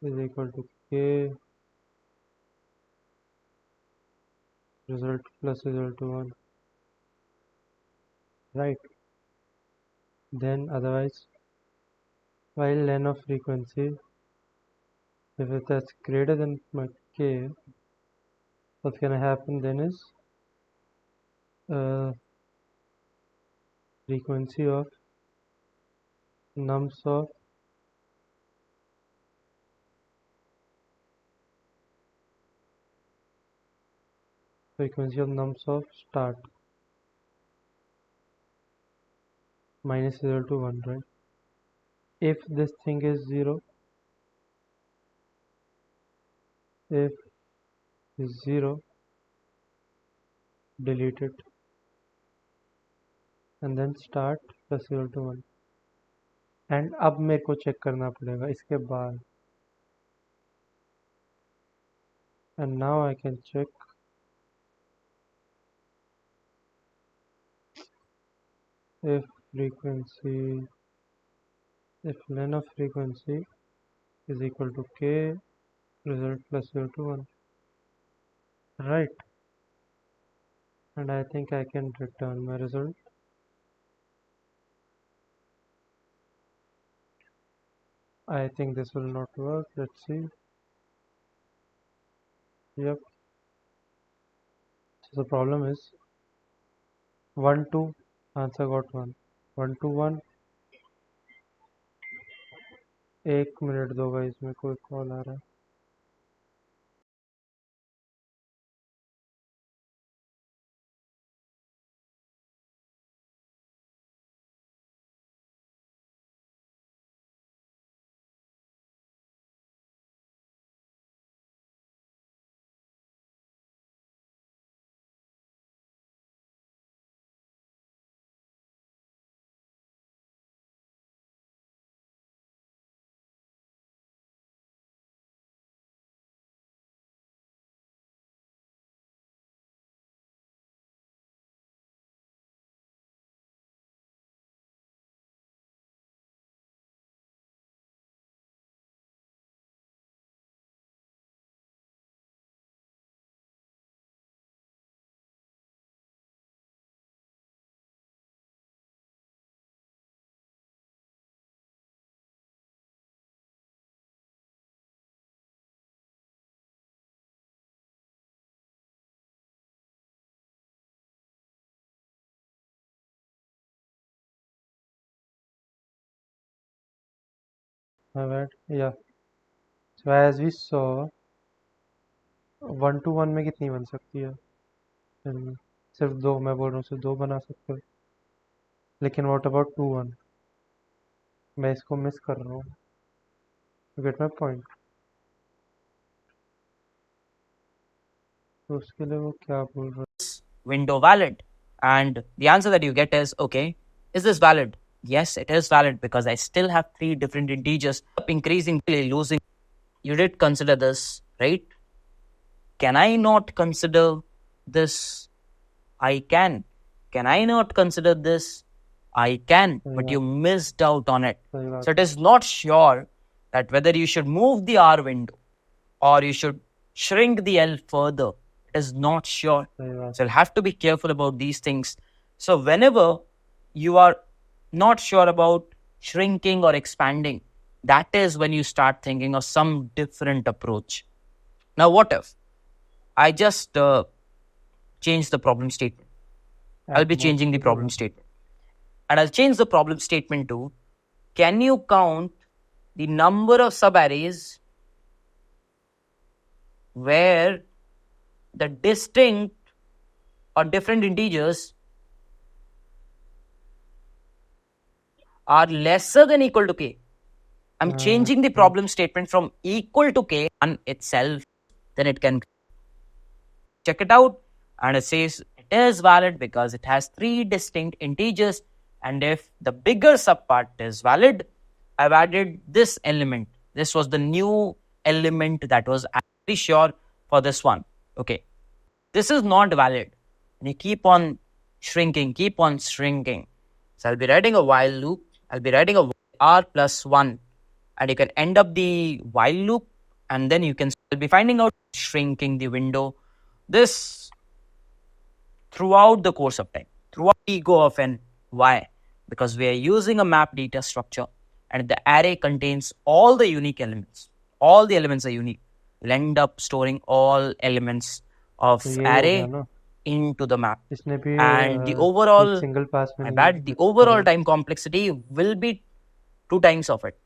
is equal to k result plus is equal to 1, right? Then otherwise while len of frequency, if that's greater than k, what's gonna happen then is frequency of nums of start minus is equal to 1, right? If this thing is 0, if is 0, delete it and then start plus equal to 1. And अब मेरे को check करना पड़ेगा इसके बाद. And now I can check if frequency, if len of frequency is equal to k, result plus equal to 1. Right, and I think I can return my result. I think this will not work. Let's see. Yep. So the problem is 1 2 answer got 1 1 2 1. एक minute दो भाई, इसमें कोई call आ रहा है. My bad. Yeah. So as we saw, 1 to 1 में कितनी बन सकती है? Hmm, सिर्फ दो, मैं बोल रहा हूँ सिर्फ दो बना सकते हो. लेकिन व्हाट अबाउट 2 1? मैं इसको मिस कर रहा हूँ. You get my point? तो उसके लिए वो क्या बोल रहा है? Window valid? And the answer that you get is, okay, is this valid? Yes, it is valid because I still have three different integers increasingly losing. You did consider this, right? Can I not consider this? I can. Can I not consider this? I can, but you missed out on it. So it is not sure that whether you should move the R window or you should shrink the L further. It is not sure. So you'll have to be careful about these things. So whenever you are not sure about shrinking or expanding, that is when you start thinking of some different approach. Now, what if I just change the problem statement? I'll be changing the problem statement. And I'll change the problem statement to, can you count the number of subarrays where the distinct or different integers are lesser than equal to k? I'm changing the problem statement from equal to k on itself. Then it can check it out, and it says it is valid because it has three distinct integers. And if the bigger subpart is valid, I've added this element. This was the new element that was actually sure for this one. Okay. This is not valid. And you keep on shrinking, keep on shrinking. So I'll be writing a while loop. I'll be writing a r plus 1. And you can end up the while loop. And then you can be finding out shrinking the window. This throughout the course of time, throughout the ego of n. Why? Because we are using a map data structure and the array contains all the unique elements. All the elements are unique. We'll end up storing all elements of array into the map. And the overall, the overall time complexity will be 2 times of it.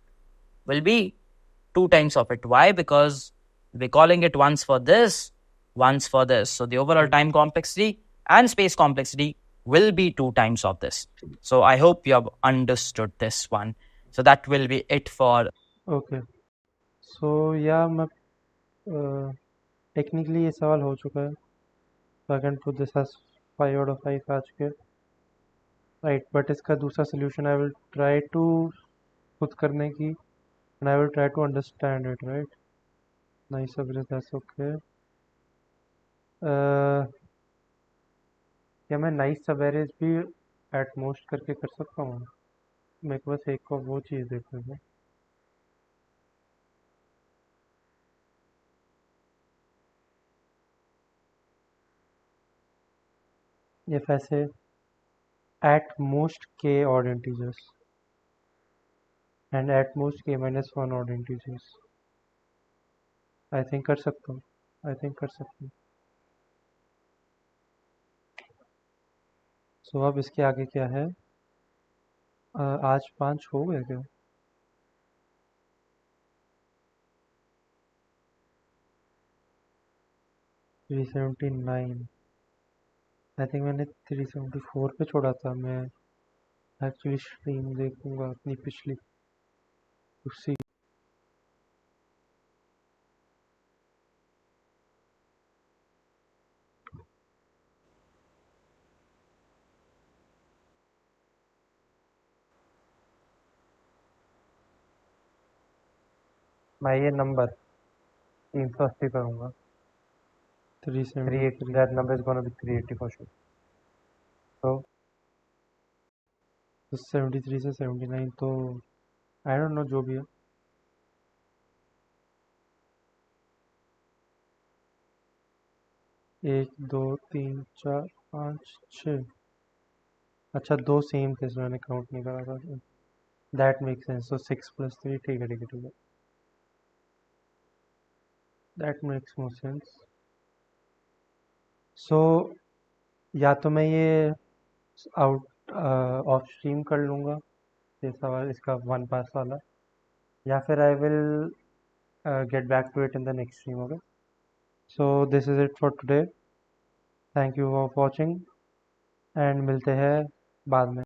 Why? Because we're calling it once for this, once for this. So the overall time complexity and space complexity will be 2 times of this. So I hope you have understood this one. So that will be it for. Okay. So yeah, मैं technically ये सवाल हो चुका है. So I can put this as 5 out of 5 आज के. Right, but इसका दूसरा solution I will try to खुद करने की, and I will try to understand it, right? Nice, Abhijit, that's okay. क्या मैं nice subarrays भी एट मोस्ट करके कर सकता हूँ? मेरे को बस एक को वो चीज़ देखने दो। if I say at most k odd integers and at most k minus 1 odd integers, I think कर सकता हूँ, आई थिंक कर सकता हूँ। सो अब इसके आगे क्या है? आज 5 हो गए क्या? 379। आई थिंक मैंने 374 पे छोड़ा था। मैं एक्चुअली स्ट्रीम देखूंगा अपनी पिछली उसी। मैं ये नंबर 380 करूँगा। 373। That number is gonna be 380 for sure. तो 73 से 79 तो आई डोंट नो, जो भी है। एक दो तीन चार पाँच छः। अच्छा, दो सेम थे, मैंने काउंट नहीं करा था। That make sense. तो 6 + 3। ठीक है, ठीक है, ठीक है। That makes more sense. So या तो मैं ये आउट ऑफ स्ट्रीम कर लूँगा, ये सवाल इसका वन पास वाला, या फिर I will get back to it in the next stream. Okay, so this is it for today. Thank you for watching and मिलते हैं बाद में।